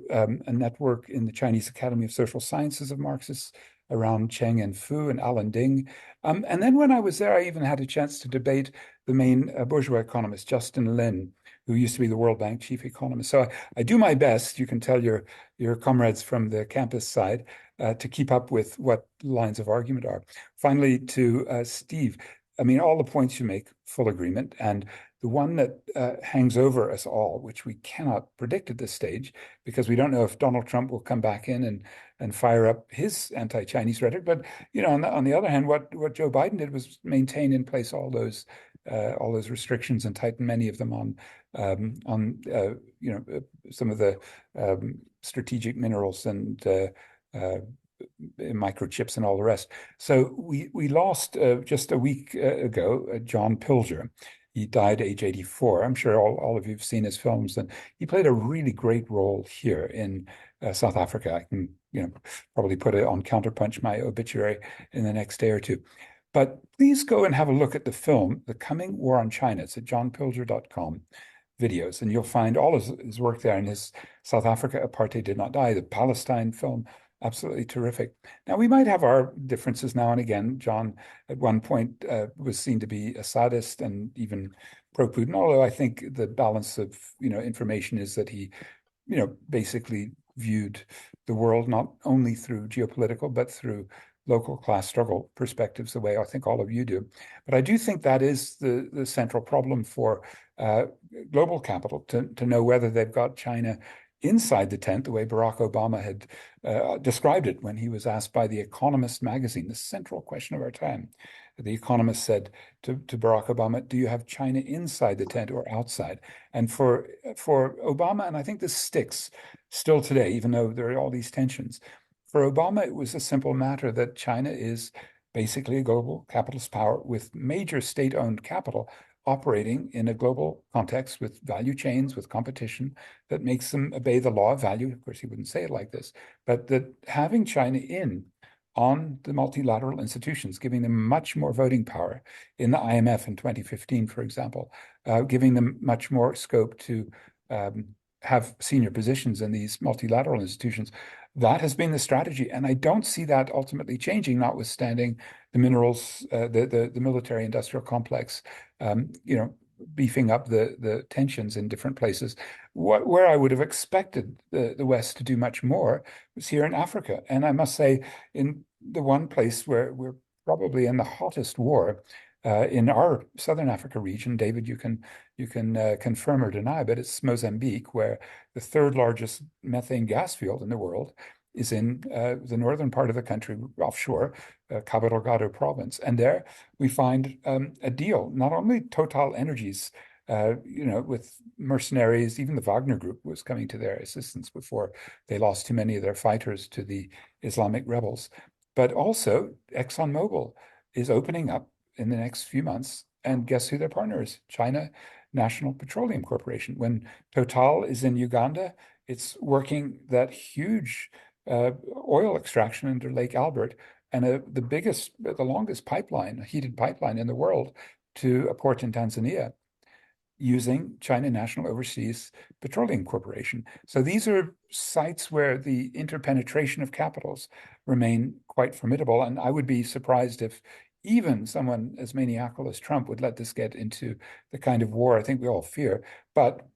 network in the Chinese Academy of Social Sciences of Marxists around Cheng and Fu and Alan Ding. And then when I was there, I even had a chance to debate the main bourgeois economist, Justin Lin, who used to be the World Bank chief economist. So I do my best, you can tell your comrades from the campus side, to keep up with what lines of argument are. Finally, to Steve, I mean, all the points you make, full agreement. And the one that hangs over us all, which we cannot predict at this stage, because we don't know if Donald Trump will come back in and fire up his anti-Chinese rhetoric. But on the other hand, what Joe Biden did was maintain in place all those restrictions and tighten many of them on some of the strategic minerals and microchips and all the rest. So we lost just a week ago John Pilger. He died age 84. I'm sure all of you have seen his films, and he played a really great role here in South Africa. I can probably put it on Counterpunch, my obituary, in the next day or two. But please go and have a look at the film, The Coming War on China. It's at johnpilger.com videos, and you'll find all his work there. And his South Africa, Apartheid Did Not Die, the Palestine film, absolutely terrific. Now, we might have our differences now and again. John, at one point, was seen to be a sadist and even pro-Putin, although I think the balance of, information is that he, basically viewed the world not only through geopolitical, but through local class struggle perspectives, the way I think all of you do. But I do think that is the central problem for global capital, to know whether they've got China inside the tent, the way Barack Obama had described it when he was asked by The Economist magazine, the central question of our time. The Economist said to Barack Obama, do you have China inside the tent or outside? And for Obama, and I think this sticks still today, even though there are all these tensions, for Obama, it was a simple matter that China is basically a global capitalist power with major state-owned capital operating in a global context with value chains, with competition that makes them obey the law of value. Of course, he wouldn't say it like this, but that having China in on the multilateral institutions, giving them much more voting power in the IMF in 2015, for example, giving them much more scope to have senior positions in these multilateral institutions. That has been the strategy, and I don't see that ultimately changing, notwithstanding the minerals, the military industrial complex, beefing up the tensions in different places. Where I would have expected the West to do much more was here in Africa, and I must say, in the one place where we're probably in the hottest war, in our Southern Africa region, David, you can confirm or deny, but it's Mozambique, where the third largest methane gas field in the world is in the northern part of the country, offshore, Cabo Delgado province. And there we find a deal, not only Total Energies, with mercenaries, even the Wagner Group was coming to their assistance before they lost too many of their fighters to the Islamic rebels, but also ExxonMobil is opening up in the next few months. And guess who their partner is? China national petroleum corporation. When Total is in Uganda, it's working that huge oil extraction under Lake Albert and the longest pipeline, heated pipeline in the world to a port in Tanzania using China National Overseas Petroleum Corporation. So these are sites where the interpenetration of capitals remain quite formidable. And I would be surprised if even someone as maniacal as Trump would let this get into the kind of war I think we all fear. But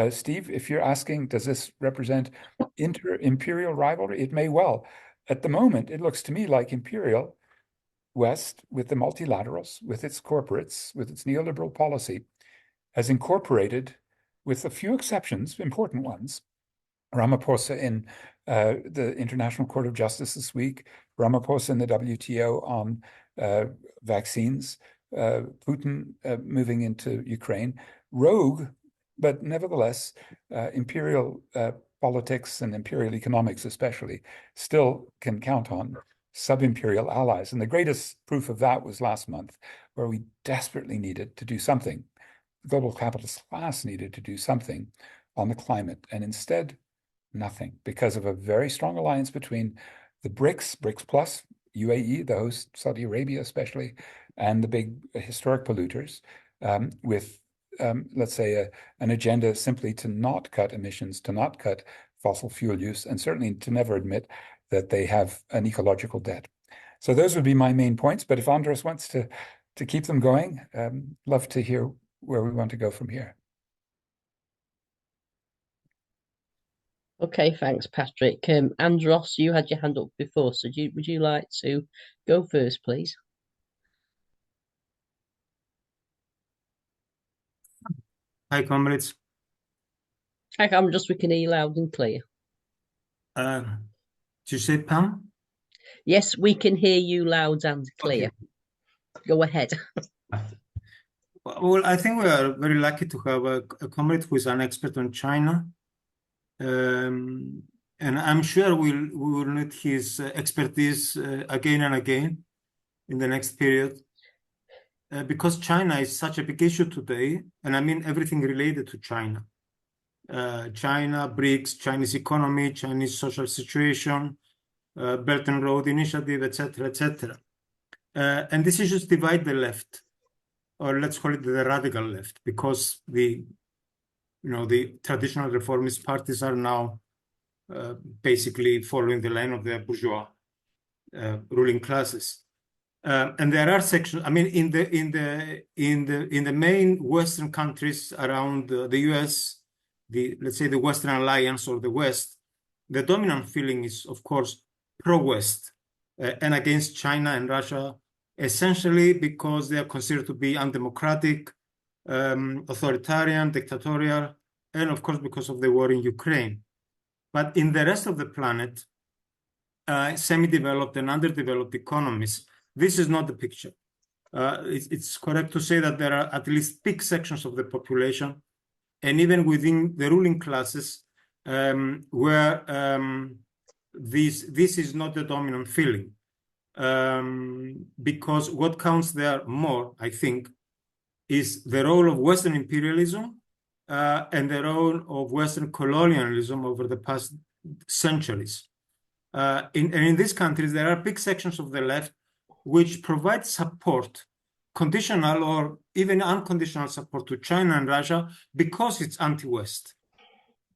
Steve, if you're asking, does this represent imperial rivalry? It may well. At the moment, it looks to me like imperial West, with the multilaterals, with its corporates, with its neoliberal policy, has incorporated, with a few exceptions, important ones, Ramaphosa in the International Court of Justice this week, Ramaphosa in the WTO on vaccines, Putin moving into Ukraine, rogue, but nevertheless, imperial politics and imperial economics especially still can count on sub-imperial allies. And the greatest proof of that was last month, where we desperately needed to do something. The global capitalist class needed to do something on the climate, and instead, nothing, because of a very strong alliance between the BRICS plus, UAE, the host, Saudi Arabia especially, and the big historic polluters, with, let's say, an agenda simply to not cut emissions, to not cut fossil fuel use, and certainly to never admit that they have an ecological debt. So those would be my main points. But if Andres wants to keep them going, love to hear where we want to go from here. Okay, thanks, Patrick. Andros, you had your hand up before, so would you like to go first, please? Hi, comrades. Hi, Andros, we can hear you loud and clear. Did you say Pam? Yes, we can hear you loud and clear. Okay. Go ahead. Well, I think we are very lucky to have a comrade who is an expert on China. And I'm sure we will need his expertise again and again in the next period. Because China is such a big issue today, and I mean everything related to China. China, BRICS, Chinese economy, Chinese social situation, Belt and Road Initiative, etc., etc. And these issues divide the left, or let's call it the radical left, because the traditional reformist parties are now basically following the line of the bourgeois ruling classes. And there are sections. I mean, in the main Western countries around the U.S., let's say the Western Alliance or the West, the dominant feeling is, of course, pro-West and against China and Russia, essentially because they are considered to be undemocratic, authoritarian, dictatorial, and of course because of the war in Ukraine. But in the rest of the planet, semi-developed and underdeveloped economies, this is not the picture. It's correct to say that there are at least big sections of the population, and even within the ruling classes, where this is not the dominant feeling. Because what counts there more, I think, is the role of Western imperialism and the role of Western colonialism over the past centuries. In these countries, there are big sections of the left which provide support, conditional or even unconditional support to China and Russia because it's anti-West.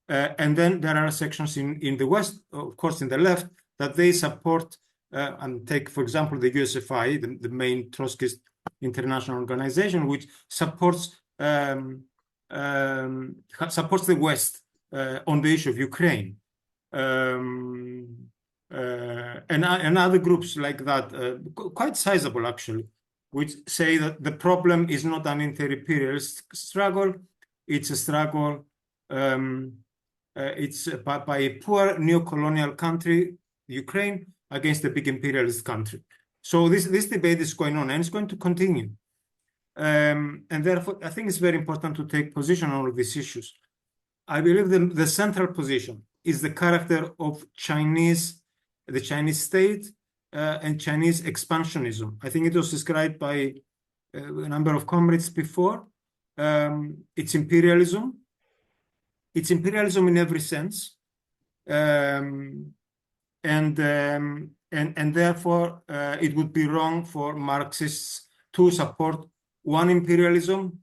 And then there are sections in the West, of course, in the left, that they support and take, for example, the USFI, the main Trotskyist international organization, which supports the West on the issue of Ukraine. And other groups like that, quite sizable actually, which say that the problem is not an inter-imperialist struggle, it's a struggle, it's by a poor neo-colonial country, Ukraine, against a big imperialist country. So this debate is going on and it's going to continue. And therefore, I think it's very important to take position on all of these issues. I believe the central position is the character of the Chinese state and Chinese expansionism. I think it was described by a number of comrades before. it's imperialism. It's imperialism in every sense. And therefore it would be wrong for Marxists to support one imperialism,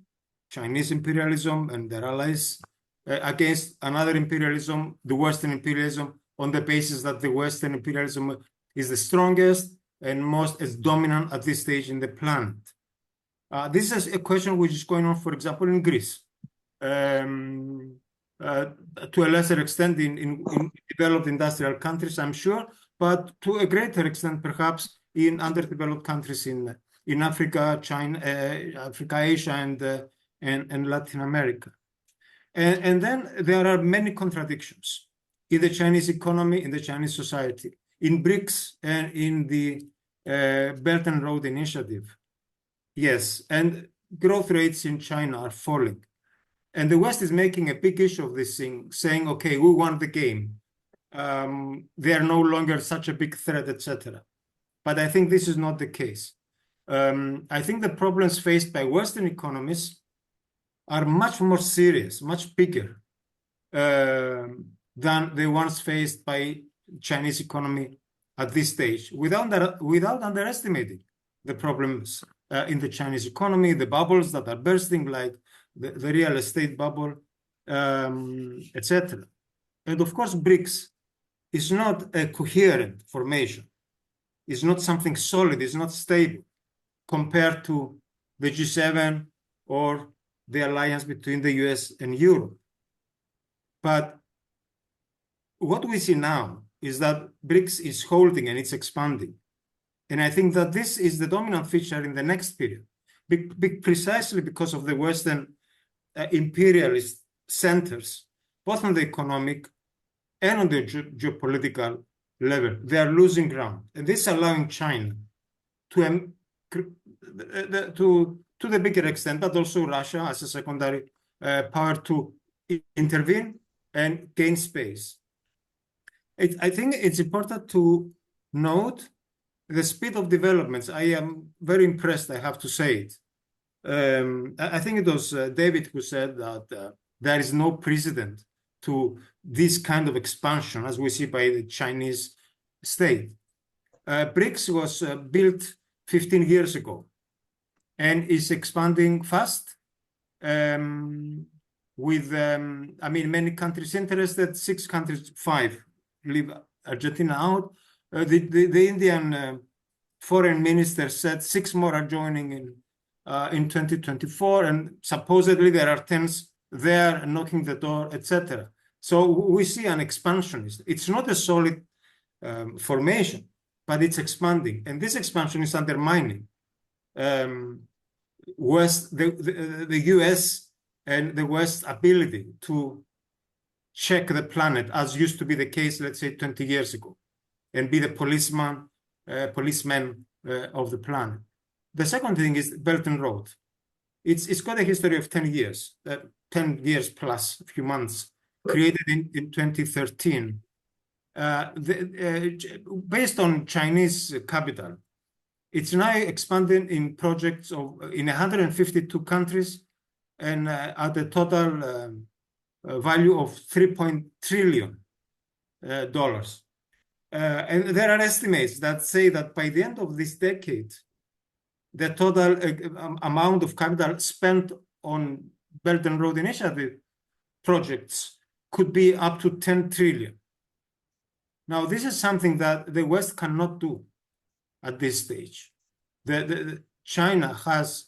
Chinese imperialism and their allies, against another imperialism, the Western imperialism, on the basis that the Western imperialism is the strongest and most as dominant at this stage in the planet. This is a question which is going on, for example, in Greece. To a lesser extent in developed industrial countries, I'm sure, but to a greater extent, perhaps, in underdeveloped countries in Africa, China, Africa, Asia, and Latin America. And then there are many contradictions in the Chinese economy, in the Chinese society, in BRICS, and in the Belt and Road Initiative. Yes, and growth rates in China are falling. And the West is making a big issue of this thing, saying, okay, we won the game. They are no longer such a big threat, etc. But I think this is not the case. I think the problems faced by Western economies are much more serious, much bigger than the ones faced by Chinese economy at this stage, without underestimating the problems in the Chinese economy, the bubbles that are bursting, like the real estate bubble, etc. And of course, BRICS is not a coherent formation. It's not something solid, it's not stable compared to the G7 or the alliance between the US and Europe. But what we see now is that BRICS is holding and it's expanding. And I think that this is the dominant feature in the next period, precisely because of the Western imperialist centers, both on the economic and on the geopolitical level. They are losing ground. And this is allowing China to the bigger extent, but also Russia as a secondary power to intervene and gain space. I think it's important to note the speed of developments. I am very impressed, I have to say it. I think it was David who said that there is no precedent to this kind of expansion as we see by the Chinese state. BRICS was built 15 years ago and is expanding fast with, many countries interested, 6 countries, 5 leave Argentina out. The Indian foreign minister said 6 more are joining in 2024, and supposedly there are 10 there knocking the door, etc. So we see an expansion. It's not a solid formation, but it's expanding, and this expansion is undermining the US and the West's ability to check the planet, as used to be the case, let's say 20 years ago, and be the policeman of the planet. The second thing is Belt and Road. It's got a history of 10 years, 10 years plus a few months, created in 2013. Based on Chinese capital, it's now expanding in projects in 152 countries and at a total value of $3 trillion. And there are estimates that say that by the end of this decade, the total amount of capital spent on Belt and Road Initiative projects could be up to 10 trillion. Now, this is something that the West cannot do at this stage. China has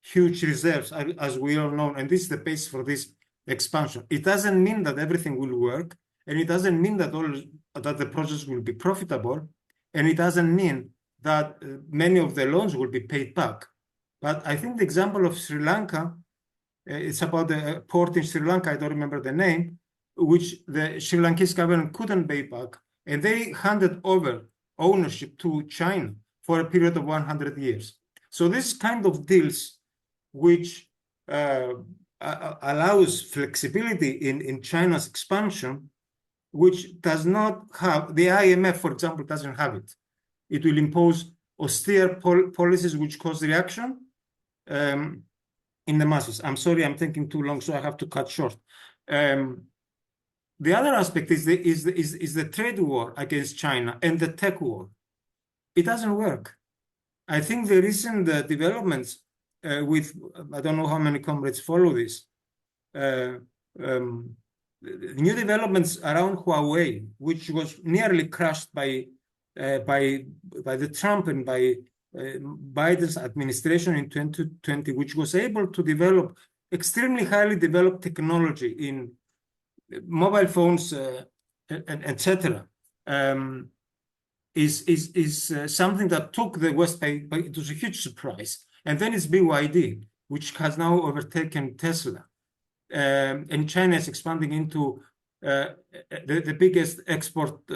huge reserves, as we all know, and this is the basis for this expansion. It doesn't mean that everything will work, and it doesn't mean that the projects will be profitable, and it doesn't mean that many of the loans will be paid back. But I think the example of Sri Lanka, it's about the port in Sri Lanka, I don't remember the name, which the Sri Lankese government couldn't pay back, and they handed over ownership to China for a period of 100 years. So this kind of deals, which allows flexibility in China's expansion, which does not have, the IMF, for example, doesn't have it. It will impose austere policies which cause reaction, in the masses. I'm sorry, I'm thinking too long, so I have to cut short. The other aspect is the trade war against China and the tech war. It doesn't work. I think the recent developments with, I don't know how many comrades follow this, new developments around Huawei, which was nearly crushed by the Trump and by Biden's administration in 2020, which was able to develop extremely highly developed technology in mobile phones, etc. Is something that took the West by it was a huge surprise. And then it's BYD, which has now overtaken Tesla. And China is expanding into the biggest export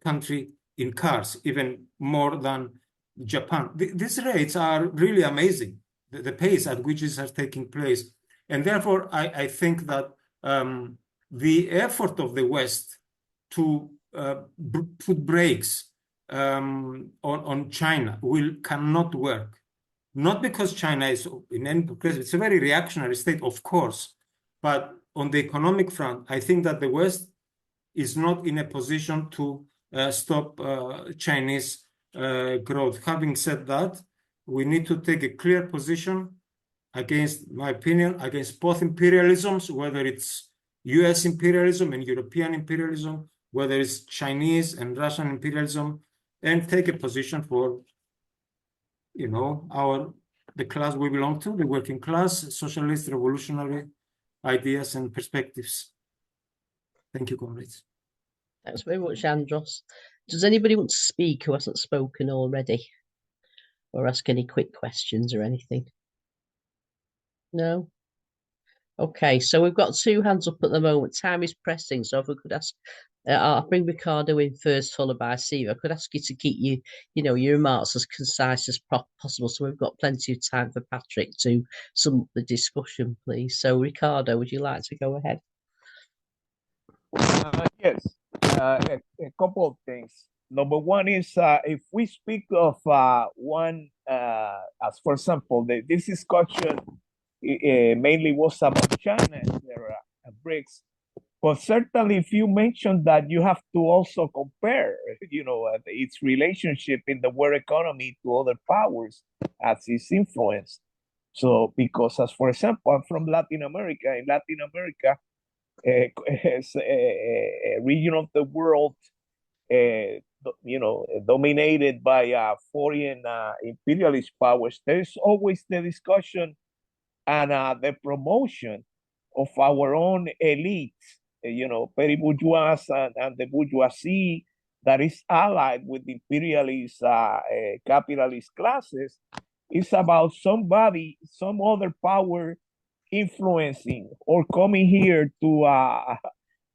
country in cars, even more than Japan. These rates are really amazing, the pace at which these are taking place. And therefore, I think that the effort of the West to put brakes on China cannot work. Not because China is in any case, it's a very reactionary state, of course, but on the economic front, I think that the West is not in a position to stop Chinese growth. Having said that, we need to take a clear position against, my opinion, against both imperialisms, whether it's US imperialism and European imperialism, whether it's Chinese and Russian imperialism, and take a position for, you know, the class we belong to, the working class, socialist, revolutionary ideas and perspectives. Thank you, comrades. Thanks very much, Andros. Does anybody want to speak who hasn't spoken already? Or ask any quick questions or anything? No? Okay, so we've got 2 hands up at the moment. Time is pressing, so if we could ask, I'll bring Ricardo in first, followed by Siva. I could ask you to keep your remarks as concise as possible, so we've got plenty of time for Patrick to sum up the discussion, please. So, Ricardo, would you like to go ahead? Yes, a couple of things. Number one is if we speak of one, as for example, this discussion mainly was about China and their BRICS. But certainly, if you mention that, you have to also compare, its relationship in the world economy to other powers as its influence. So, because as for example, I'm from Latin America. In Latin America, as a region of the world, dominated by foreign imperialist powers, there's always the discussion and the promotion of our own elites, petty bourgeois and the bourgeoisie that is allied with imperialist capitalist classes. It's about some other power influencing or coming here to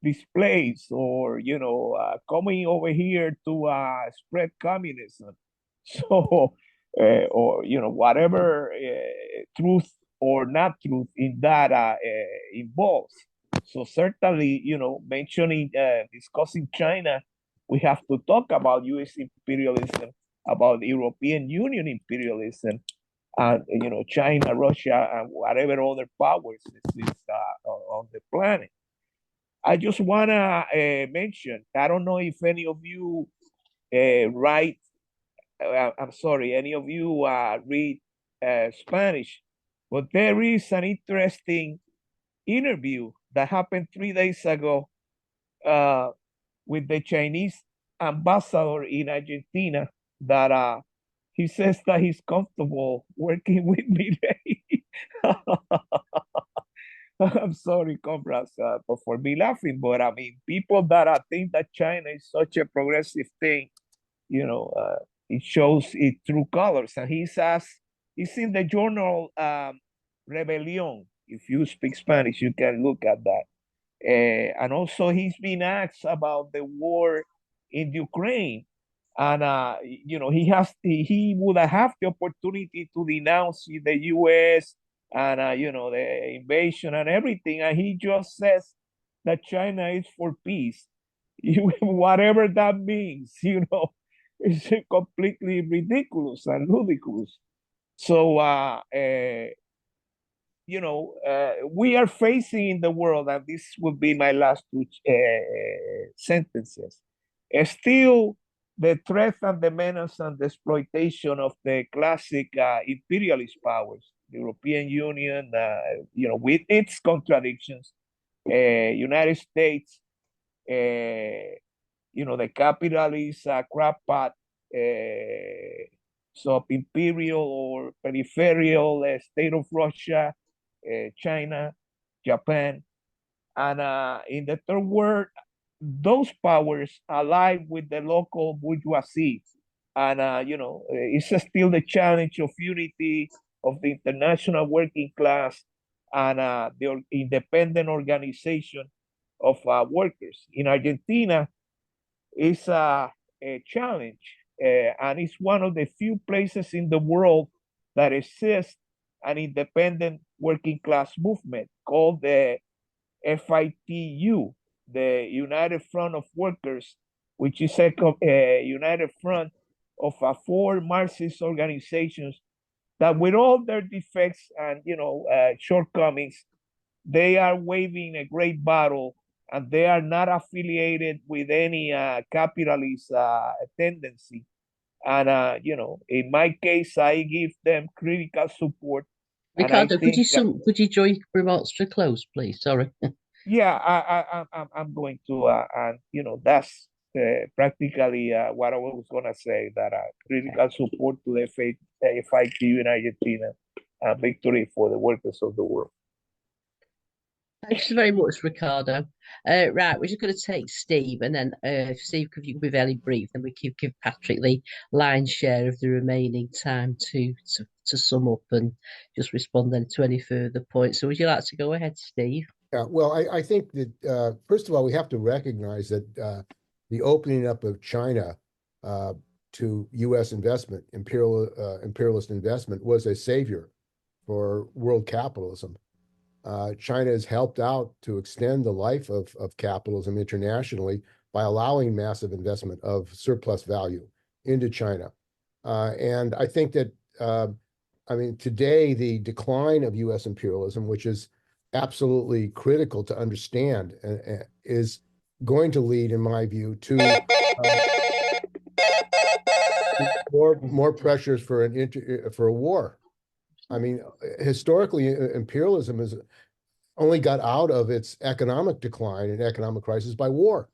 displace or, coming over here to spread communism. So, or, whatever truth or not truth in that involves. So certainly, discussing China, we have to talk about US imperialism, about European Union imperialism, and China, Russia, and whatever other powers is on the planet. I just wanna mention, I don't know if any of you read Spanish, but there is an interesting interview that happened 3 days ago with the Chinese ambassador in Argentina that he says that he's comfortable working with me. I'm sorry, comrades, for me laughing, but I mean, people that think that China is such a progressive thing, it shows its true colors. And he's in the journal Rebellion. If you speak Spanish, you can look at that. And also, he's been asked about the war in Ukraine. And, he would have the opportunity to denounce the U.S. and, the invasion and everything. And he just says that China is for peace. Whatever that means, it's completely ridiculous and ludicrous. So we are facing in the world, and this will be my last two sentences, still the threat and the menace and the exploitation of the classic imperialist powers, the European Union, with its contradictions, United States, the capitalist crackpot, sub-imperial or peripheral state of Russia, China, Japan, and in the third world, those powers allied with the local bourgeoisie. And, it's still the challenge of unity of the international working class and the independent organization of workers. In Argentina, it's a challenge, and it's one of the few places in the world that exists an independent working class movement called the FITU, the United Front of Workers, which is a united front of 4 Marxist organizations that, with all their defects and shortcomings, they are waging a great battle, and they are not affiliated with any capitalist tendency. And in my case, I give them critical support. Ricardo, could you draw your remarks to a close, please? Sorry. Yeah, I'm going to, and that's practically what I was gonna say. That critical support to the FITU in Argentina, victory for the workers of the world. Thanks very much, Ricardo. Right, we're just going to take Steve, and then Steve, if you can be very brief, then we can give Patrick the lion's share of the remaining time to sum up and just respond then to any further points. So would you like to go ahead, Steve? Yeah, well, I think that, first of all, we have to recognize that the opening up of China to U.S. investment, imperialist investment, was a savior for world capitalism. China has helped out to extend the life of capitalism internationally by allowing massive investment of surplus value into China. And I think that, today, the decline of U.S. imperialism, which is absolutely critical to understand, is going to lead, in my view, to more pressures for a war. I mean, historically, imperialism has only got out of its economic decline and economic crisis by war,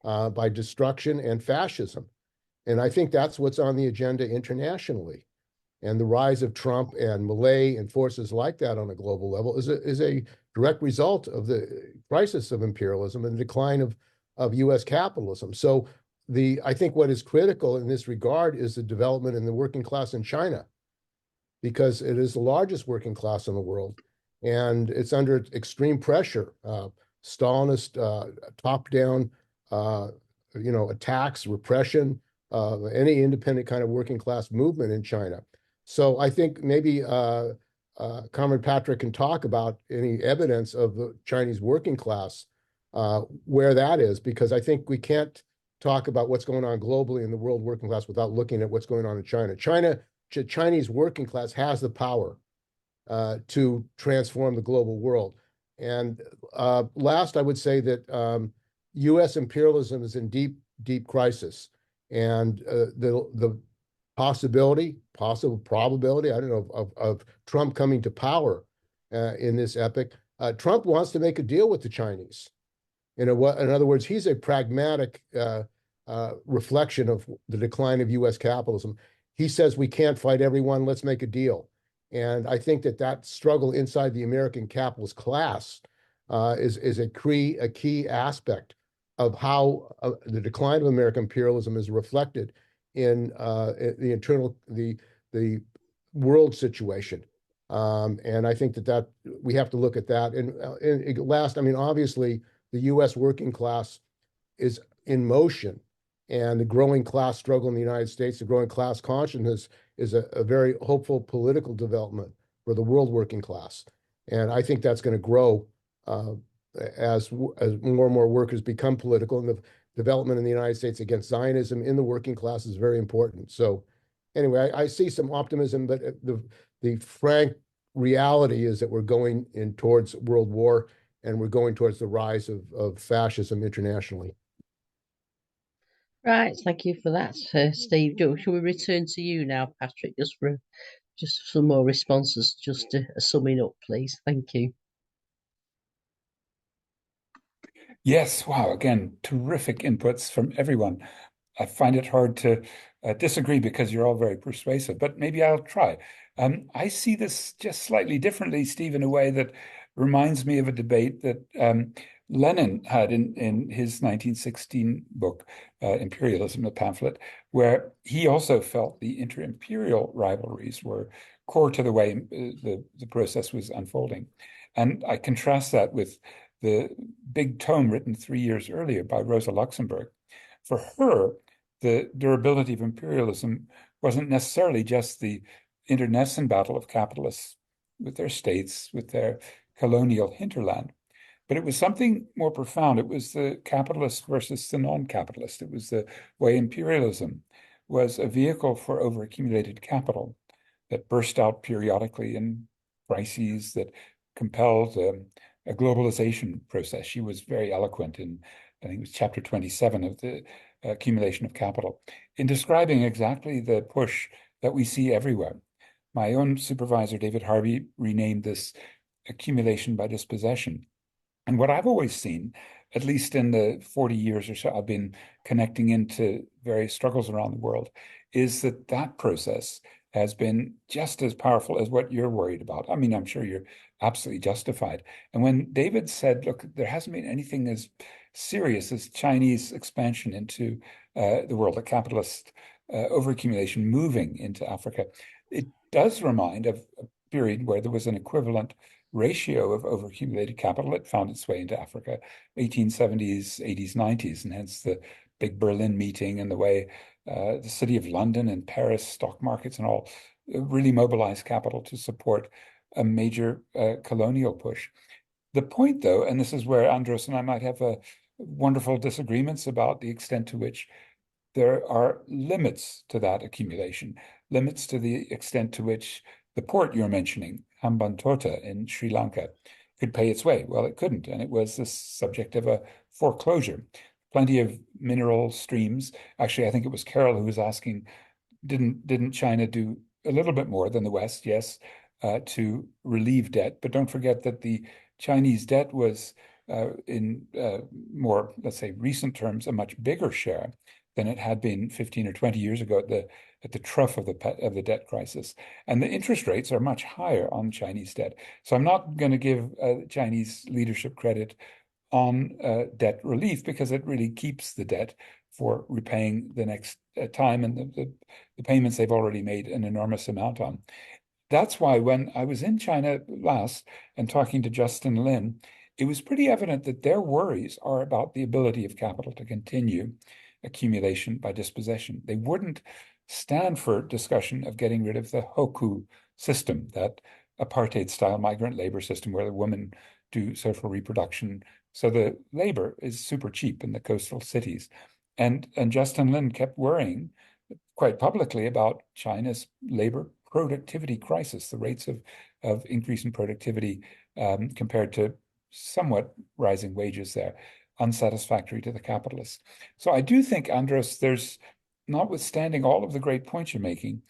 by destruction and fascism. And I think that's what's on the agenda internationally. And the rise of Trump and Malay and forces like that on a global level is a direct result of the crisis of imperialism and the decline of U.S. capitalism. So I think what is critical in this regard is the development in the working class in China, because it is the largest working class in the world, and it's under extreme pressure, Stalinist, top-down, attacks, repression, any independent kind of working class movement in China. So I think maybe Comrade Patrick can talk about any evidence of the Chinese working class, where that is, because I think we can't talk about what's going on globally in the world working class without looking at what's going on in China. Chinese working class has the power to transform the global world. And last, I would say that U.S. imperialism is in deep, deep crisis. And the possible probability, I don't know, of Trump coming to power in this epoch. Trump wants to make a deal with the Chinese. In other words, he's a pragmatic reflection of the decline of U.S. capitalism. He says, we can't fight everyone, let's make a deal. And I think that struggle inside the American capitalist class is a key aspect of how the decline of American imperialism is reflected in the world situation. And I think that we have to look at that. And last, obviously, the U.S. working class is in motion, and the growing class struggle in the United States, the growing class consciousness, is a very hopeful political development for the world working class. And I think that's going to grow as more and more workers become political, and the development in the United States against Zionism in the working class is very important. So anyway, I see some optimism, but the frank reality is that we're going in towards world war, and we're going towards the rise of fascism internationally. Right, thank you for that, Steve. Shall we return to you now, Patrick, just for some more responses, just summing up, please? Thank you. Yes, wow, again, terrific inputs from everyone. I find it hard to disagree because you're all very persuasive, but maybe I'll try. I see this just slightly differently, Steve, in a way that reminds me of a debate that Lenin had in his 1916 book, Imperialism, the pamphlet, where he also felt the inter-imperial rivalries were core to the way the process was unfolding. And I contrast that with the big tome written 3 years earlier by Rosa Luxemburg. For her, the durability of imperialism wasn't necessarily just the internecine battle of capitalists with their states, with their colonial hinterland, but it was something more profound. It was the capitalist versus the non-capitalist. It was the way imperialism was a vehicle for overaccumulated capital that burst out periodically in crises that compelled a globalization process. She was very eloquent in, I think it was chapter 27 of the accumulation of capital, in describing exactly the push that we see everywhere. My own supervisor, David Harvey, renamed this accumulation by dispossession. And what I've always seen, at least in the 40 years or so I've been connecting into various struggles around the world, is that that process has been just as powerful as what you're worried about. I mean, I'm sure you're absolutely justified. And when David said, look, there hasn't been anything as serious as Chinese expansion into the world, a capitalist overaccumulation moving into Africa, it does remind of a period where there was an equivalent ratio of overaccumulated capital that found its way into Africa, 1870s, 80s, 90s, and hence the big Berlin meeting and the way the city of London and Paris stock markets and all really mobilized capital to support a major colonial push. The point, though, and this is where Andros and I might have wonderful disagreements about the extent to which there are limits to that accumulation, limits to the extent to which the port you're mentioning, Hambantota in Sri Lanka, could pay its way. Well, it couldn't, and it was the subject of a foreclosure. Plenty of mineral streams. Actually, I think it was Carol who was asking, didn't China do a little bit more than the West? Yes, to relieve debt. But don't forget that the Chinese debt was, in more, let's say, recent terms, a much bigger share than it had been 15 or 20 years ago at the trough of the debt crisis. And the interest rates are much higher on Chinese debt. So I'm not going to give Chinese leadership credit on debt relief because it really keeps the debt for repaying the next time, and the payments they've already made an enormous amount on. That's why when I was in China last and talking to Justin Lin, it was pretty evident that their worries are about the ability of capital to continue accumulation by dispossession. They wouldn't stand for discussion of getting rid of the Hoku system, that apartheid-style migrant labor system where the women do social reproduction. So the labor is super cheap in the coastal cities. And Justin Lin kept worrying quite publicly about China's labor productivity crisis, the rates of increase in productivity compared to somewhat rising wages there, unsatisfactory to the capitalists. So I do think, Andros, there's, notwithstanding all of the great points you're making,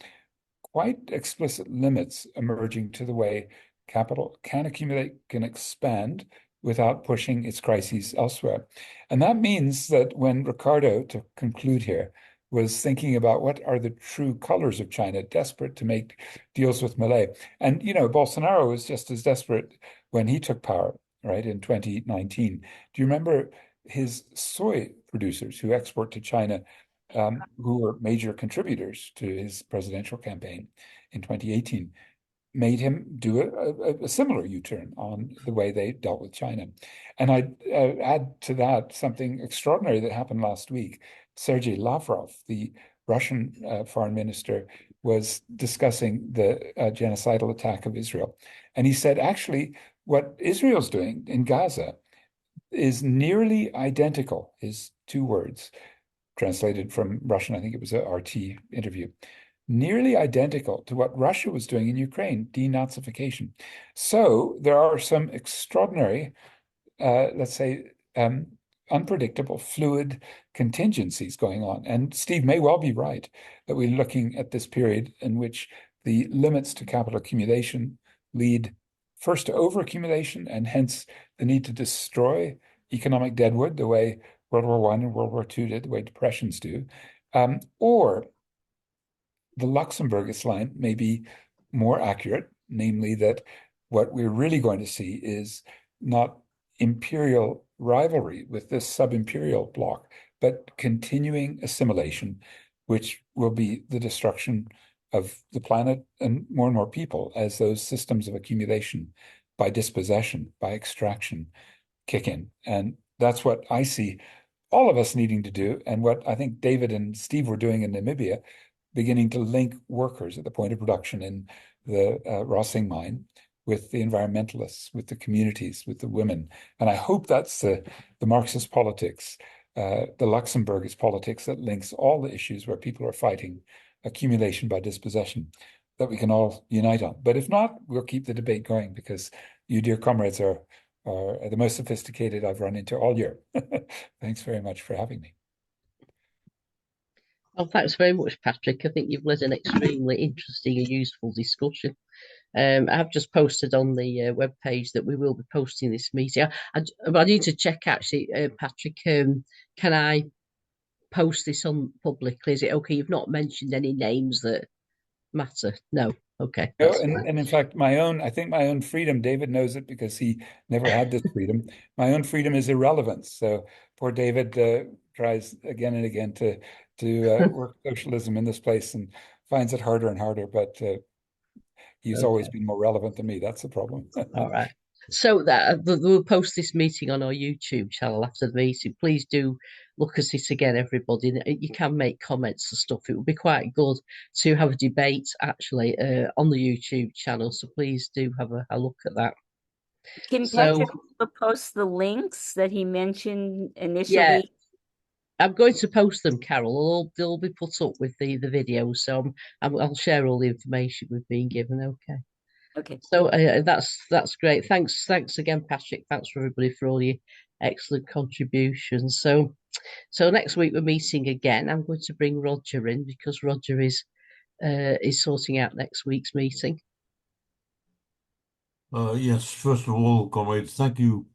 quite explicit limits emerging to the way capital can accumulate, can expand without pushing its crises elsewhere. And that means that when Ricardo, to conclude here, was thinking about what are the true colors of China, desperate to make deals with Malay. And, Bolsonaro was just as desperate when he took power, right, in 2019. Do you remember his soy producers who export to China, who were major contributors to his presidential campaign in 2018, made him do a similar U-turn on the way they dealt with China. And I'd add to that something extraordinary that happened last week. Sergei Lavrov, the Russian foreign minister, was discussing the genocidal attack of Israel. And he said, actually, what Israel's doing in Gaza is nearly identical, his two words, translated from Russian, I think it was a RT interview, nearly identical to what Russia was doing in Ukraine, denazification. So there are some extraordinary, let's say, unpredictable, fluid contingencies going on. And Steve may well be right that we're looking at this period in which the limits to capital accumulation lead first to overaccumulation and hence the need to destroy economic deadwood the way World War I and World War II did, the way depressions do, or the Luxembourgist line may be more accurate, namely that what we're really going to see is not imperial rivalry with this sub-imperial bloc, but continuing assimilation, which will be the destruction of the planet and more people as those systems of accumulation by dispossession, by extraction kick in. And that's what I see all of us needing to do, and what I think David and Steve were doing in Namibia, beginning to link workers at the point of production in the Rossing mine with the environmentalists, with the communities, with the women. And I hope that's the Marxist politics, the Luxembourgist politics that links all the issues where people are fighting accumulation by dispossession, that we can all unite on. But if not, we'll keep the debate going, because you, dear comrades, are the most sophisticated I've run into all year. Thanks very much for having me. Well, thanks very much, Patrick. I think you've led an extremely interesting and useful discussion. I have just posted on the webpage that we will be posting this meeting. I need to check, actually, Patrick, can I post this on publicly? Is it okay? You've not mentioned any names that matter? No. Okay. No, and in fact, I think my own freedom, David knows it because he never had this freedom. My own freedom is irrelevance. So poor David tries again and again to work socialism in this place and finds it harder and harder, but he's always been more relevant than me. That's the problem. All right. So that we'll post this meeting on our YouTube channel after the meeting. Please do look at it again, everybody. You can make comments and stuff. It would be quite good to have a debate actually on the YouTube channel. So please do have a look at that. Can Patrick post the links that he mentioned initially? Yeah, I'm going to post them, Carol. They'll be put up with the videos. So I'll share all the information we've been given. Okay. Okay. So that's great. Thanks again, Patrick. Thanks for everybody for all your excellent contributions. So next week we're meeting again. I'm going to bring Roger in because Roger is sorting out next week's meeting. Yes, first of all, comrades, thank you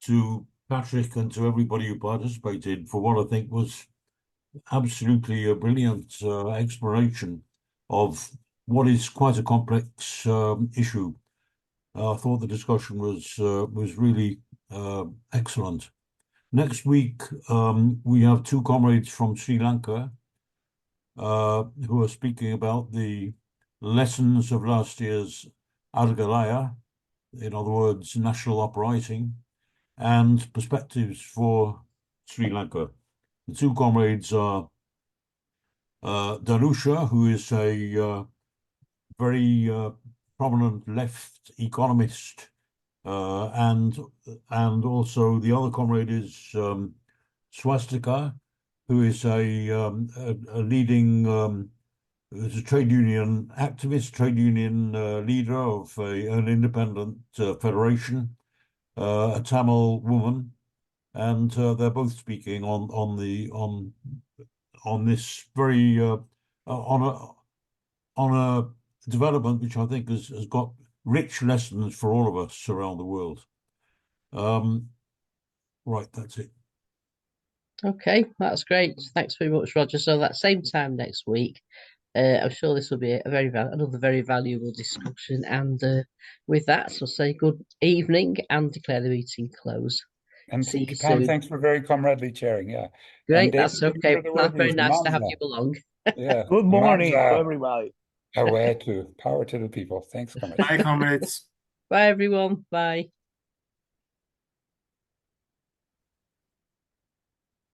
to Patrick and to everybody who participated for what I think was absolutely a brilliant exploration of what is quite a complex issue. I thought the discussion was really excellent. Next week, we have two comrades from Sri Lanka who are speaking about the lessons of last year's Argalaya, in other words, national uprising, and perspectives for Sri Lanka. The two comrades are Darusha, who is a very prominent left economist, and also the other comrade is Swastika, who is a leading is a trade union activist, trade union leader of an independent federation, a Tamil woman, and they're both speaking on this very on a development which I think has got rich lessons for all of us around the world. Right, that's it. Okay, that's great. Thanks very much, Roger. So that same time next week, I'm sure this will be another very valuable discussion. And with that, I'll say good evening and declare the meeting closed. And see you Pam, soon. thanks for very comradely chairing. Yeah, great. That's okay. That's very nice to have you along. Yeah. Good morning to everybody. Power to the people. Thanks, comrades. Bye, comrades. Bye, everyone. Bye.